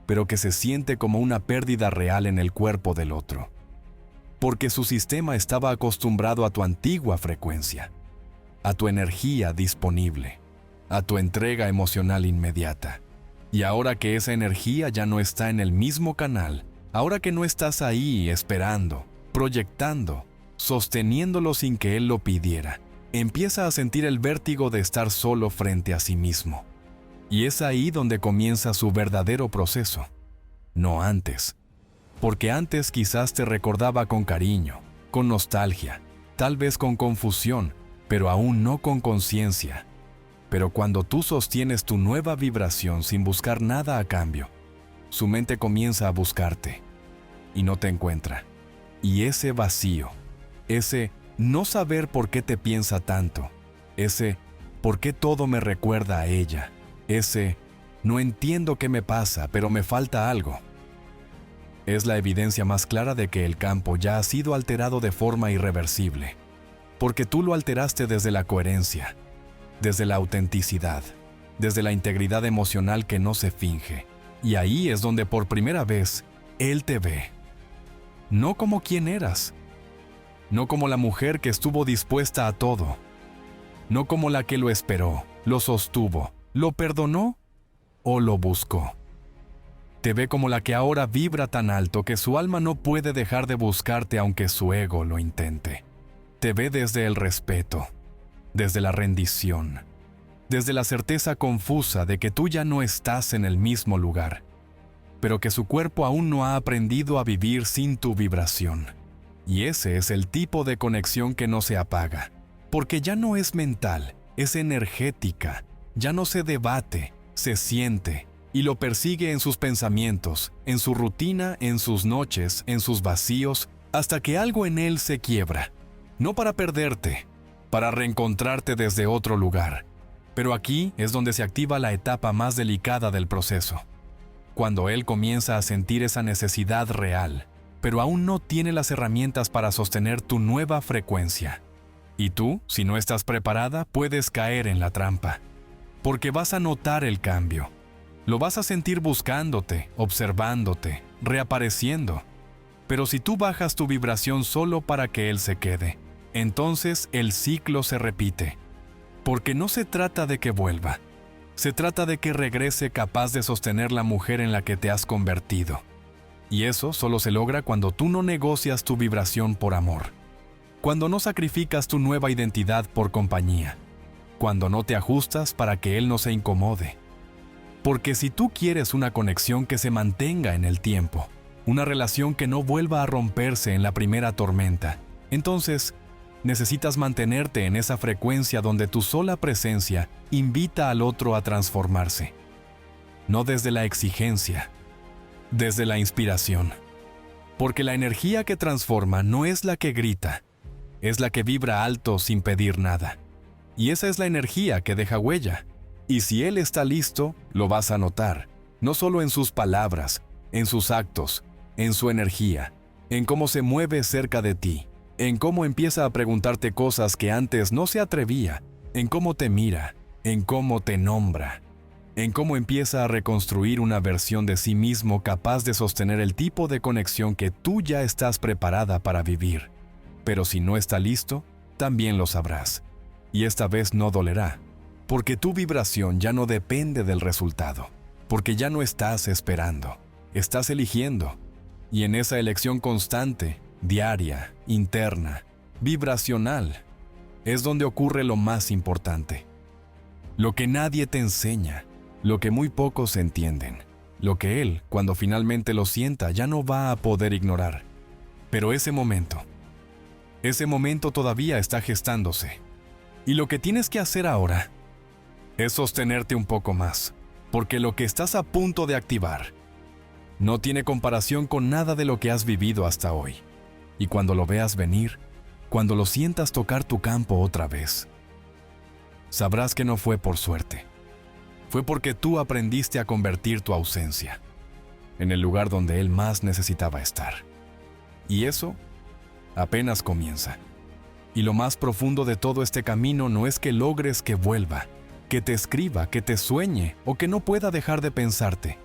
Speaker 1: pero que se siente como una pérdida real en el cuerpo del otro. porque su sistema estaba acostumbrado a tu antigua frecuencia, a tu energía disponible, a tu entrega emocional inmediata. Y ahora que esa energía ya no está en el mismo canal, ahora que no estás ahí esperando, proyectando, sosteniéndolo sin que él lo pidiera, empieza a sentir el vértigo de estar solo frente a sí mismo. Y es ahí donde comienza su verdadero proceso, no antes. Porque antes quizás te recordaba con cariño, con nostalgia, tal vez con confusión, pero aún no con conciencia. Pero cuando tú sostienes tu nueva vibración sin buscar nada a cambio, su mente comienza a buscarte y no te encuentra. Y ese vacío, ese no saber por qué te piensa tanto, ese por qué todo me recuerda a ella, ese no entiendo qué me pasa, pero me falta algo, es la evidencia más clara de que el campo ya ha sido alterado de forma irreversible, porque tú lo alteraste desde la coherencia, desde la autenticidad, desde la integridad emocional que no se finge. Y ahí es donde por primera vez él te ve, no como quien eras, no como la mujer que estuvo dispuesta a todo, no como la que lo esperó, lo sostuvo, lo perdonó o lo buscó. Te ve como la que ahora vibra tan alto que su alma no puede dejar de buscarte aunque su ego lo intente. Te ve desde el respeto, desde la rendición, desde la certeza confusa de que tú ya no estás en el mismo lugar, pero que su cuerpo aún no ha aprendido a vivir sin tu vibración. Y ese es el tipo de conexión que no se apaga, porque ya no es mental, es energética, ya no se debate, se siente, y lo persigue en sus pensamientos, en su rutina, en sus noches, en sus vacíos, hasta que algo en él se quiebra. No para perderte, para reencontrarte desde otro lugar. Pero aquí es donde se activa la etapa más delicada del proceso. Cuando él comienza a sentir esa necesidad real, pero aún no tiene las herramientas para sostener tu nueva frecuencia. Y tú, si no estás preparada, puedes caer en la trampa. Porque vas a notar el cambio. Lo vas a sentir buscándote, observándote, reapareciendo. Pero si tú bajas tu vibración solo para que él se quede, entonces el ciclo se repite. Porque no se trata de que vuelva, se trata de que regrese capaz de sostener la mujer en la que te has convertido. Y eso solo se logra cuando tú no negocias tu vibración por amor, cuando no sacrificas tu nueva identidad por compañía, cuando no te ajustas para que él no se incomode. Porque si tú quieres una conexión que se mantenga en el tiempo, una relación que no vuelva a romperse en la primera tormenta, entonces necesitas mantenerte en esa frecuencia donde tu sola presencia invita al otro a transformarse. No desde la exigencia, desde la inspiración. Porque la energía que transforma no es la que grita, es la que vibra alto sin pedir nada. Y esa es la energía que deja huella. Y si él está listo, lo vas a notar, no solo en sus palabras, en sus actos, en su energía, en cómo se mueve cerca de ti, en cómo empieza a preguntarte cosas que antes no se atrevía, en cómo te mira, en cómo te nombra, en cómo empieza a reconstruir una versión de sí mismo capaz de sostener el tipo de conexión que tú ya estás preparada para vivir. Pero si no está listo, también lo sabrás. Y esta vez no dolerá. Porque tu vibración ya no depende del resultado, porque ya no estás esperando, estás eligiendo. Y en esa elección constante, diaria, interna, vibracional, es donde ocurre lo más importante. Lo que nadie te enseña, lo que muy pocos entienden, lo que él, cuando finalmente lo sienta, ya no va a poder ignorar. Pero ese momento todavía está gestándose. Y lo que tienes que hacer ahora es sostenerte un poco más, porque lo que estás a punto de activar no tiene comparación con nada de lo que has vivido hasta hoy. Y cuando lo veas venir, cuando lo sientas tocar tu campo otra vez, sabrás que no fue por suerte. Fue porque tú aprendiste a convertir tu ausencia en el lugar donde él más necesitaba estar. Y eso apenas comienza. Y lo más profundo de todo este camino no es que logres que vuelva, que te escriba, que te sueñe o que no pueda dejar de pensarte.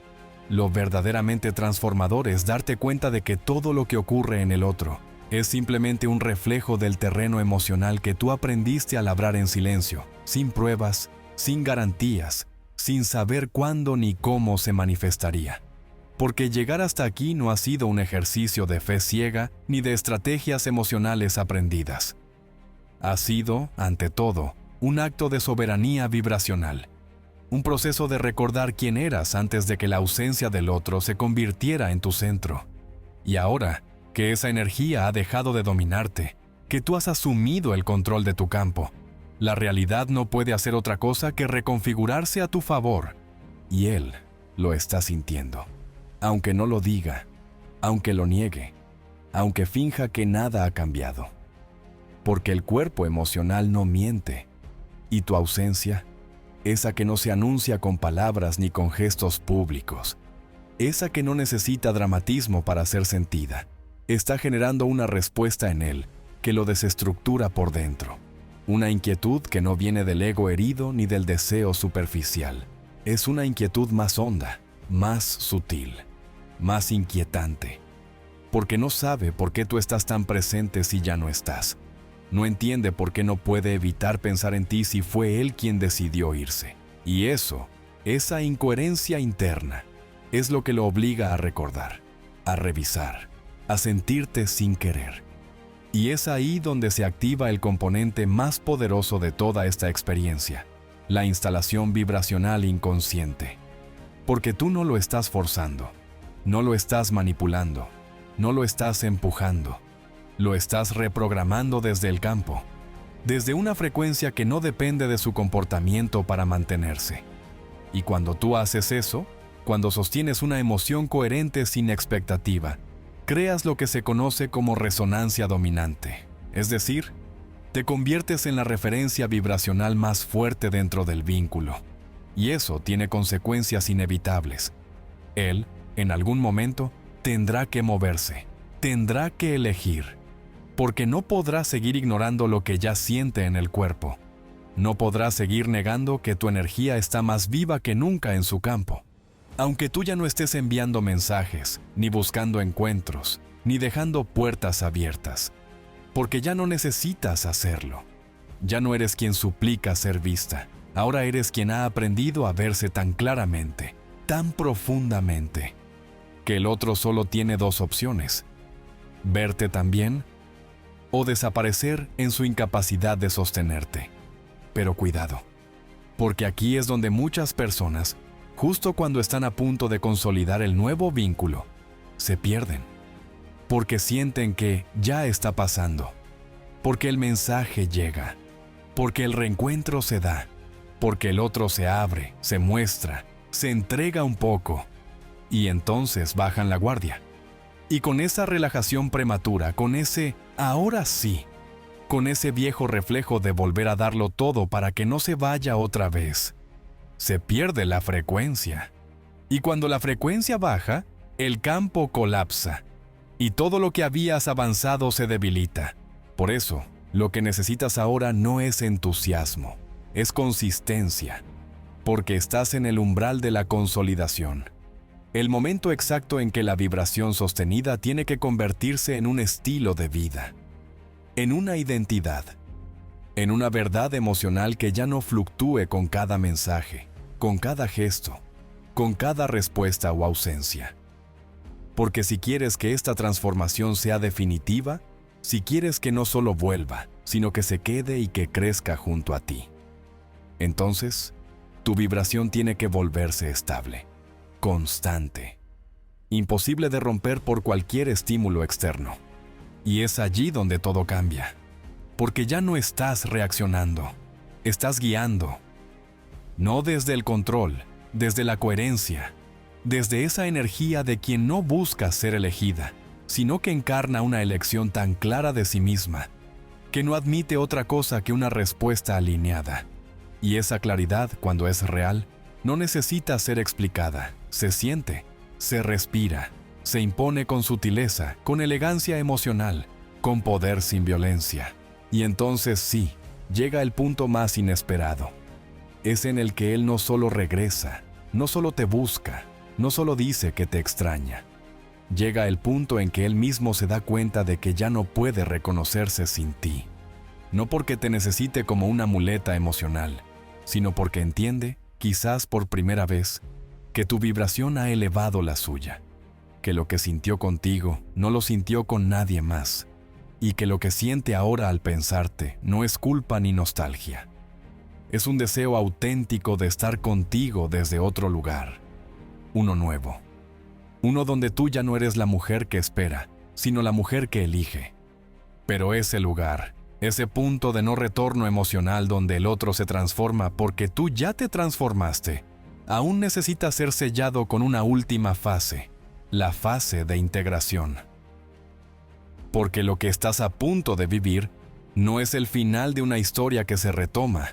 Speaker 1: Lo verdaderamente transformador es darte cuenta de que todo lo que ocurre en el otro Es simplemente un reflejo del terreno emocional que tú aprendiste a labrar en silencio, sin pruebas, sin garantías, sin saber cuándo ni cómo se manifestaría. Porque llegar hasta aquí no ha sido un ejercicio de fe ciega ni de estrategias emocionales aprendidas. Ha sido, ante todo, un acto de soberanía vibracional. Un proceso de recordar quién eras antes de que la ausencia del otro se convirtiera en tu centro. Y ahora, que esa energía ha dejado de dominarte, que tú has asumido el control de tu campo, la realidad no puede hacer otra cosa que reconfigurarse a tu favor. Y él lo está sintiendo. Aunque no lo diga, aunque lo niegue, aunque finja que nada ha cambiado. Porque el cuerpo emocional no miente, y tu ausencia, esa que no se anuncia con palabras ni con gestos públicos, esa que no necesita dramatismo para ser sentida, está generando una respuesta en él que lo desestructura por dentro. Una inquietud que no viene del ego herido ni del deseo superficial. Es una inquietud más honda, más sutil, más inquietante. Porque no sabe por qué tú estás tan presente si ya no estás. No entiende por qué no puede evitar pensar en ti si fue él quien decidió irse. Y eso, esa incoherencia interna, es lo que lo obliga a recordar, a revisar, a sentirte sin querer. Y es ahí donde se activa el componente más poderoso de toda esta experiencia, la instalación vibracional inconsciente. Porque tú no lo estás forzando, no lo estás manipulando, no lo estás empujando. Lo estás reprogramando desde el campo, desde una frecuencia que no depende de su comportamiento para mantenerse. Y cuando tú haces eso, cuando sostienes una emoción coherente sin expectativa, creas lo que se conoce como resonancia dominante. Es decir, te conviertes en la referencia vibracional más fuerte dentro del vínculo. Y eso tiene consecuencias inevitables. Él, en algún momento, tendrá que moverse, tendrá que elegir. Porque no podrás seguir ignorando lo que ya siente en el cuerpo. No podrás seguir negando que tu energía está más viva que nunca en su campo. Aunque tú ya no estés enviando mensajes, ni buscando encuentros, ni dejando puertas abiertas. Porque ya no necesitas hacerlo. Ya no eres quien suplica ser vista. Ahora eres quien ha aprendido a verse tan claramente, tan profundamente, que el otro solo tiene dos opciones: verte también o desaparecer en su incapacidad de sostenerte. Pero cuidado, porque aquí es donde muchas personas, justo cuando están a punto de consolidar el nuevo vínculo, se pierden. Porque sienten que ya está pasando, porque el mensaje llega, porque el reencuentro se da, porque el otro se abre, se muestra, se entrega un poco, y entonces bajan la guardia. Y con esa relajación prematura, con ese ahora sí, con ese viejo reflejo de volver a darlo todo para que no se vaya otra vez, se pierde la frecuencia. Y cuando la frecuencia baja, el campo colapsa, y todo lo que habías avanzado se debilita. Por eso, lo que necesitas ahora no es entusiasmo, es consistencia, porque estás en el umbral de la consolidación. El momento exacto en que la vibración sostenida tiene que convertirse en un estilo de vida, en una identidad, en una verdad emocional que ya no fluctúe con cada mensaje, con cada gesto, con cada respuesta o ausencia. Porque si quieres que esta transformación sea definitiva, si quieres que no solo vuelva, sino que se quede y que crezca junto a ti, entonces tu vibración tiene que volverse estable, constante, imposible de romper por cualquier estímulo externo. Y es allí donde todo cambia, porque ya no estás reaccionando, estás guiando. No desde el control, desde la coherencia, desde esa energía de quien no busca ser elegida, sino que encarna una elección tan clara de sí misma, que no admite otra cosa que una respuesta alineada. Y esa claridad, cuando es real, no necesita ser explicada, se siente, se respira, se impone con sutileza, con elegancia emocional, con poder sin violencia. Y entonces sí, llega el punto más inesperado. Es en el que él no solo regresa, no solo te busca, no solo dice que te extraña. llega el punto en que él mismo se da cuenta de que ya no puede reconocerse sin ti. No porque te necesite como una muleta emocional, sino porque entiende, quizás por primera vez, que tu vibración ha elevado la suya, que lo que sintió contigo no lo sintió con nadie más, y que lo que siente ahora al pensarte no es culpa ni nostalgia. Es un deseo auténtico de estar contigo desde otro lugar, uno nuevo. Uno donde tú ya no eres la mujer que espera, sino la mujer que elige. Pero ese lugar, ese punto de no retorno emocional donde el otro se transforma porque tú ya te transformaste, aún necesita ser sellado con una última fase, la fase de integración. Porque lo que estás a punto de vivir no es el final de una historia que se retoma,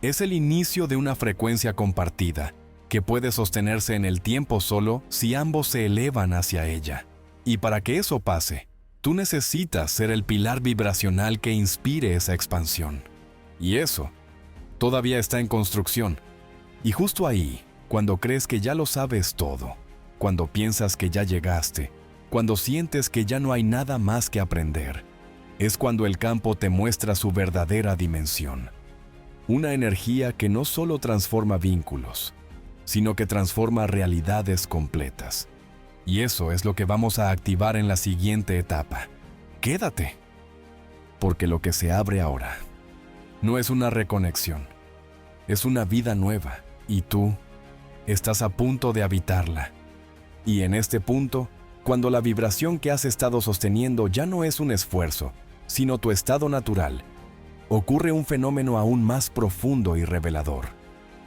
Speaker 1: es el inicio de una frecuencia compartida, que puede sostenerse en el tiempo solo si ambos se elevan hacia ella. Y para que eso pase, tú necesitas ser el pilar vibracional que inspire esa expansión. Y eso todavía está en construcción. Y justo ahí, cuando crees que ya lo sabes todo, cuando piensas que ya llegaste, cuando sientes que ya no hay nada más que aprender, es cuando el campo te muestra su verdadera dimensión. Una energía que no solo transforma vínculos, sino que transforma realidades completas. Y eso es lo que vamos a activar en la siguiente etapa. Quédate, porque lo que se abre ahora no es una reconexión, es una vida nueva, y tú estás a punto de habitarla. Y en este punto, cuando la vibración que has estado sosteniendo ya no es un esfuerzo, sino tu estado natural, ocurre un fenómeno aún más profundo y revelador.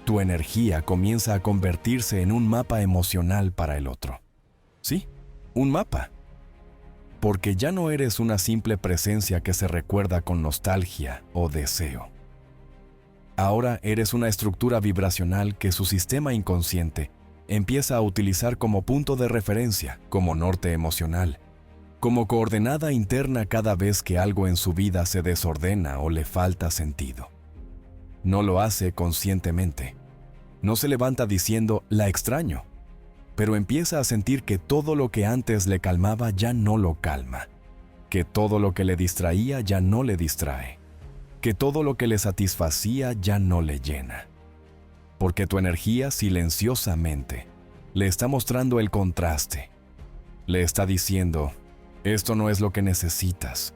Speaker 1: Tu energía comienza a convertirse en un mapa emocional para el otro. Sí, un mapa. Porque ya no eres una simple presencia que se recuerda con nostalgia o deseo. Ahora eres una estructura vibracional que su sistema inconsciente empieza a utilizar como punto de referencia, como norte emocional, como coordenada interna cada vez que algo en su vida se desordena o le falta sentido. No lo hace conscientemente. No se levanta diciendo, la extraño, pero empieza a sentir que todo lo que antes le calmaba ya no lo calma, que todo lo que le distraía ya no le distrae, que todo lo que le satisfacía ya no le llena. Porque tu energía silenciosamente le está mostrando el contraste. Le está diciendo, esto no es lo que necesitas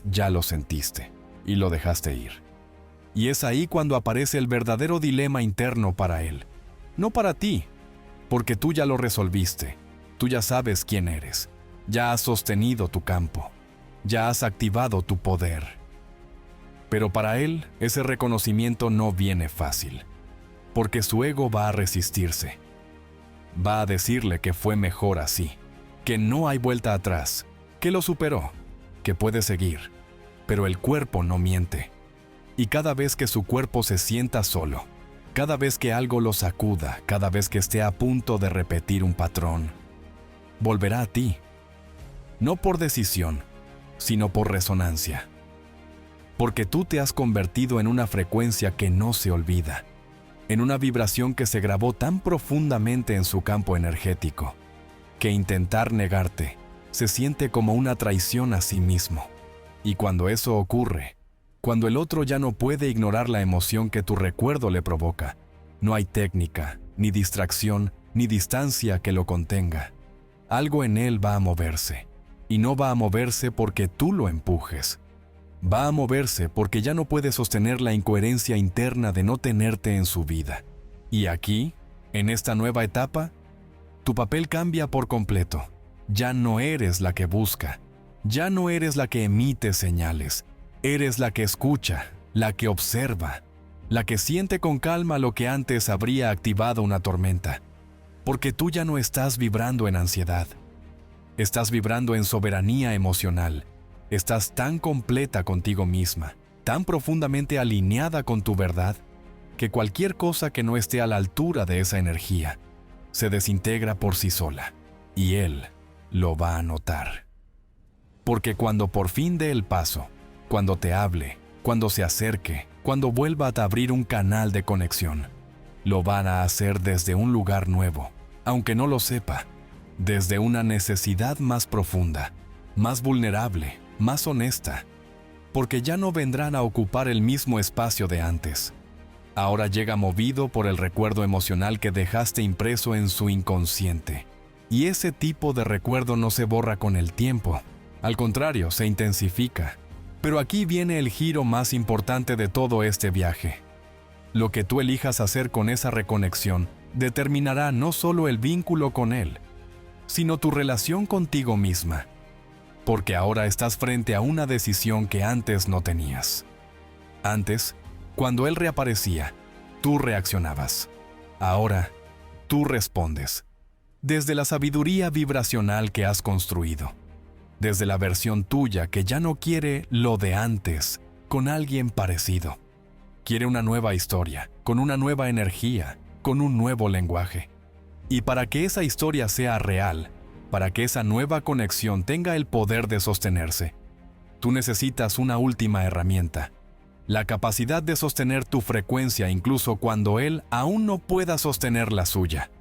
Speaker 1: ya lo sentiste y lo dejaste ir. Y es ahí cuando aparece el verdadero dilema interno para él, no para ti, porque tú ya lo resolviste, tú ya sabes quién eres, ya has sostenido tu campo, ya has activado tu poder. Pero para él, ese reconocimiento no viene fácil, porque su ego va a resistirse. Va a decirle que fue mejor así, que no hay vuelta atrás, que lo superó, que puede seguir, pero el cuerpo no miente. Y cada vez que su cuerpo se sienta solo, cada vez que algo lo sacuda, cada vez que esté a punto de repetir un patrón, volverá a ti. No por decisión, sino por resonancia. Porque tú te has convertido en una frecuencia que no se olvida, en una vibración que se grabó tan profundamente en su campo energético, que intentar negarte se siente como una traición a sí mismo. Y cuando eso ocurre, cuando el otro ya no puede ignorar la emoción que tu recuerdo le provoca, no hay técnica, ni distracción, ni distancia que lo contenga. Algo en él va a moverse, y no va a moverse porque tú lo empujes. Va a moverse porque ya no puede sostener la incoherencia interna de no tenerte en su vida. Y aquí, en esta nueva etapa, tu papel cambia por completo. Ya no eres la que busca, ya no eres la que emite señales. Eres la que escucha, la que observa, la que siente con calma lo que antes habría activado una tormenta. Porque tú ya no estás vibrando en ansiedad. Estás vibrando en soberanía emocional. Estás tan completa contigo misma, tan profundamente alineada con tu verdad, que cualquier cosa que no esté a la altura de esa energía se desintegra por sí sola. Y él lo va a notar. Porque cuando por fin dé el paso, cuando te hable, cuando se acerque, cuando vuelva a abrir un canal de conexión, lo van a hacer desde un lugar nuevo, aunque no lo sepa, desde una necesidad más profunda, más vulnerable, más honesta, porque ya no vendrán a ocupar el mismo espacio de antes. Ahora llega movido por el recuerdo emocional que dejaste impreso en su inconsciente. Y ese tipo de recuerdo no se borra con el tiempo, al contrario, se intensifica. Pero aquí viene el giro más importante de todo este viaje. Lo que tú elijas hacer con esa reconexión determinará no solo el vínculo con él, sino tu relación contigo misma, porque ahora estás frente a una decisión que antes no tenías. Antes, cuando él reaparecía, tú reaccionabas. Ahora, tú respondes, desde la sabiduría vibracional que has construido, desde la versión tuya que ya no quiere lo de antes con alguien parecido. Quiere una nueva historia, con una nueva energía, con un nuevo lenguaje. Y para que esa historia sea real, para que esa nueva conexión tenga el poder de sostenerse, tú necesitas una última herramienta, la capacidad de sostener tu frecuencia incluso cuando él aún no pueda sostener la suya.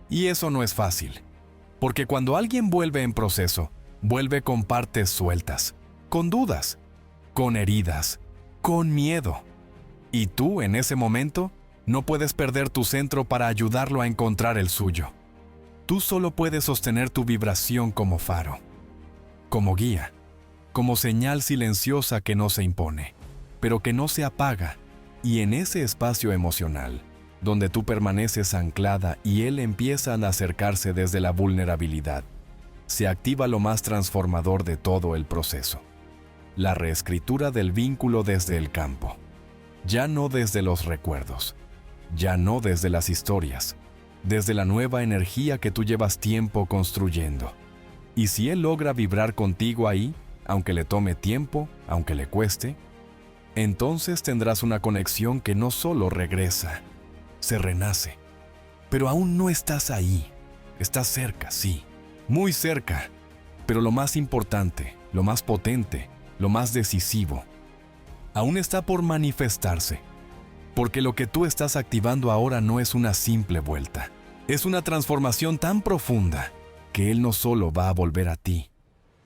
Speaker 1: Y eso no es fácil, porque cuando alguien vuelve en proceso, vuelve con partes sueltas, con dudas, con heridas, con miedo. Y tú, en ese momento, no puedes perder tu centro para ayudarlo a encontrar el suyo. Tú solo puedes sostener tu vibración como faro, como guía, como señal silenciosa que no se impone, pero que no se apaga. Y en ese espacio emocional, donde tú permaneces anclada y él empieza a acercarse desde la vulnerabilidad, se activa lo más transformador de todo el proceso: la reescritura del vínculo desde el campo. Ya no desde los recuerdos, ya no desde las historias, desde la nueva energía que tú llevas tiempo construyendo. Y si él logra vibrar contigo ahí, aunque le tome tiempo, aunque le cueste, entonces tendrás una conexión que no solo regresa, se renace. Pero aún no estás ahí. Estás cerca, sí, muy cerca. Pero lo más importante, lo más potente, lo más decisivo, aún está por manifestarse. Porque lo que tú estás activando ahora no es una simple vuelta. Es una transformación tan profunda que él no solo va a volver a ti,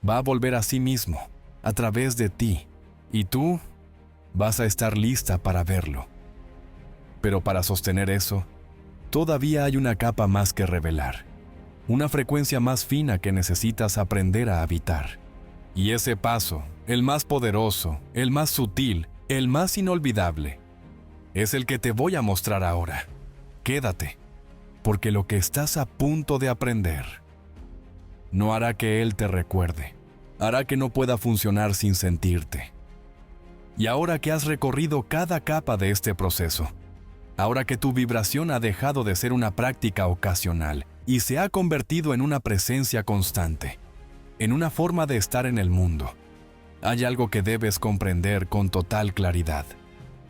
Speaker 1: va a volver a sí mismo, a través de ti. Y tú vas a estar lista para verlo. Pero para sostener eso, todavía hay una capa más que revelar. Una frecuencia más fina que necesitas aprender a habitar. Y ese paso, el más poderoso, el más sutil, el más inolvidable, es el que te voy a mostrar ahora. Quédate, porque lo que estás a punto de aprender no hará que él te recuerde, hará que no pueda funcionar sin sentirte. Y ahora que has recorrido cada capa de este proceso, ahora que tu vibración ha dejado de ser una práctica ocasional y se ha convertido en una presencia constante, en una forma de estar en el mundo, hay algo que debes comprender con total claridad.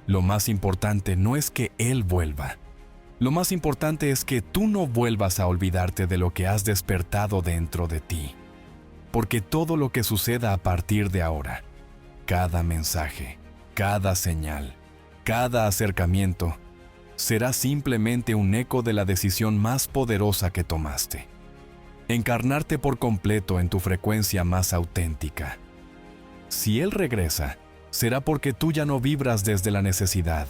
Speaker 1: Lo más importante no es que él vuelva. Lo más importante es que tú no vuelvas a olvidarte de lo que has despertado dentro de ti. Porque todo lo que suceda a partir de ahora, cada mensaje, cada señal, cada acercamiento, será simplemente un eco de la decisión más poderosa que tomaste. Encarnarte por completo en tu frecuencia más auténtica. Si él regresa, será porque tú ya no vibras desde la necesidad.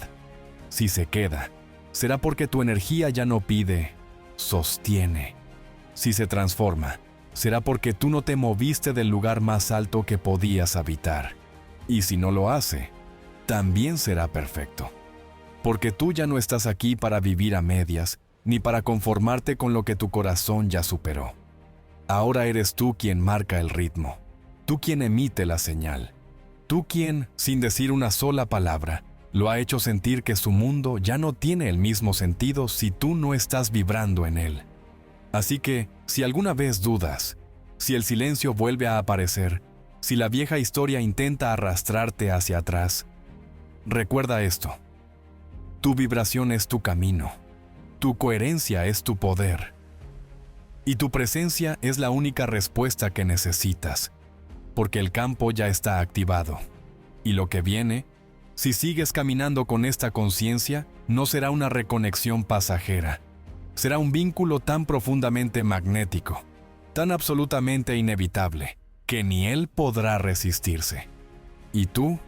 Speaker 1: Si se queda, será porque tu energía ya no pide, sostiene. Si se transforma, será porque tú no te moviste del lugar más alto que podías habitar. Y si no lo hace, también será perfecto. Porque tú ya no estás aquí para vivir a medias, ni para conformarte con lo que tu corazón ya superó. Ahora eres tú quien marca el ritmo, tú quien emite la señal, tú quien, sin decir una sola palabra, lo ha hecho sentir que su mundo ya no tiene el mismo sentido si tú no estás vibrando en él. Así que, si alguna vez dudas, si el silencio vuelve a aparecer, si la vieja historia intenta arrastrarte hacia atrás, recuerda esto: tu vibración es tu camino, tu coherencia es tu poder, y tu presencia es la única respuesta que necesitas, porque el campo ya está activado. Y lo que viene, si sigues caminando con esta conciencia, no será una reconexión pasajera. Será un vínculo tan profundamente magnético tan absolutamente inevitable que ni él podrá resistirse. Y tú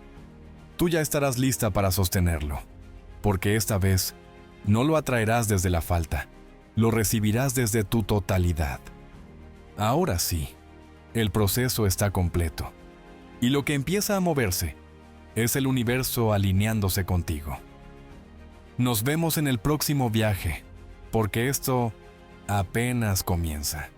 Speaker 1: ya estarás lista para sostenerlo, porque esta vez no lo atraerás desde la falta, lo recibirás desde tu totalidad. Ahora sí, el proceso está completo, y lo que empieza a moverse es el universo alineándose contigo. Nos vemos en el próximo viaje, porque esto apenas comienza.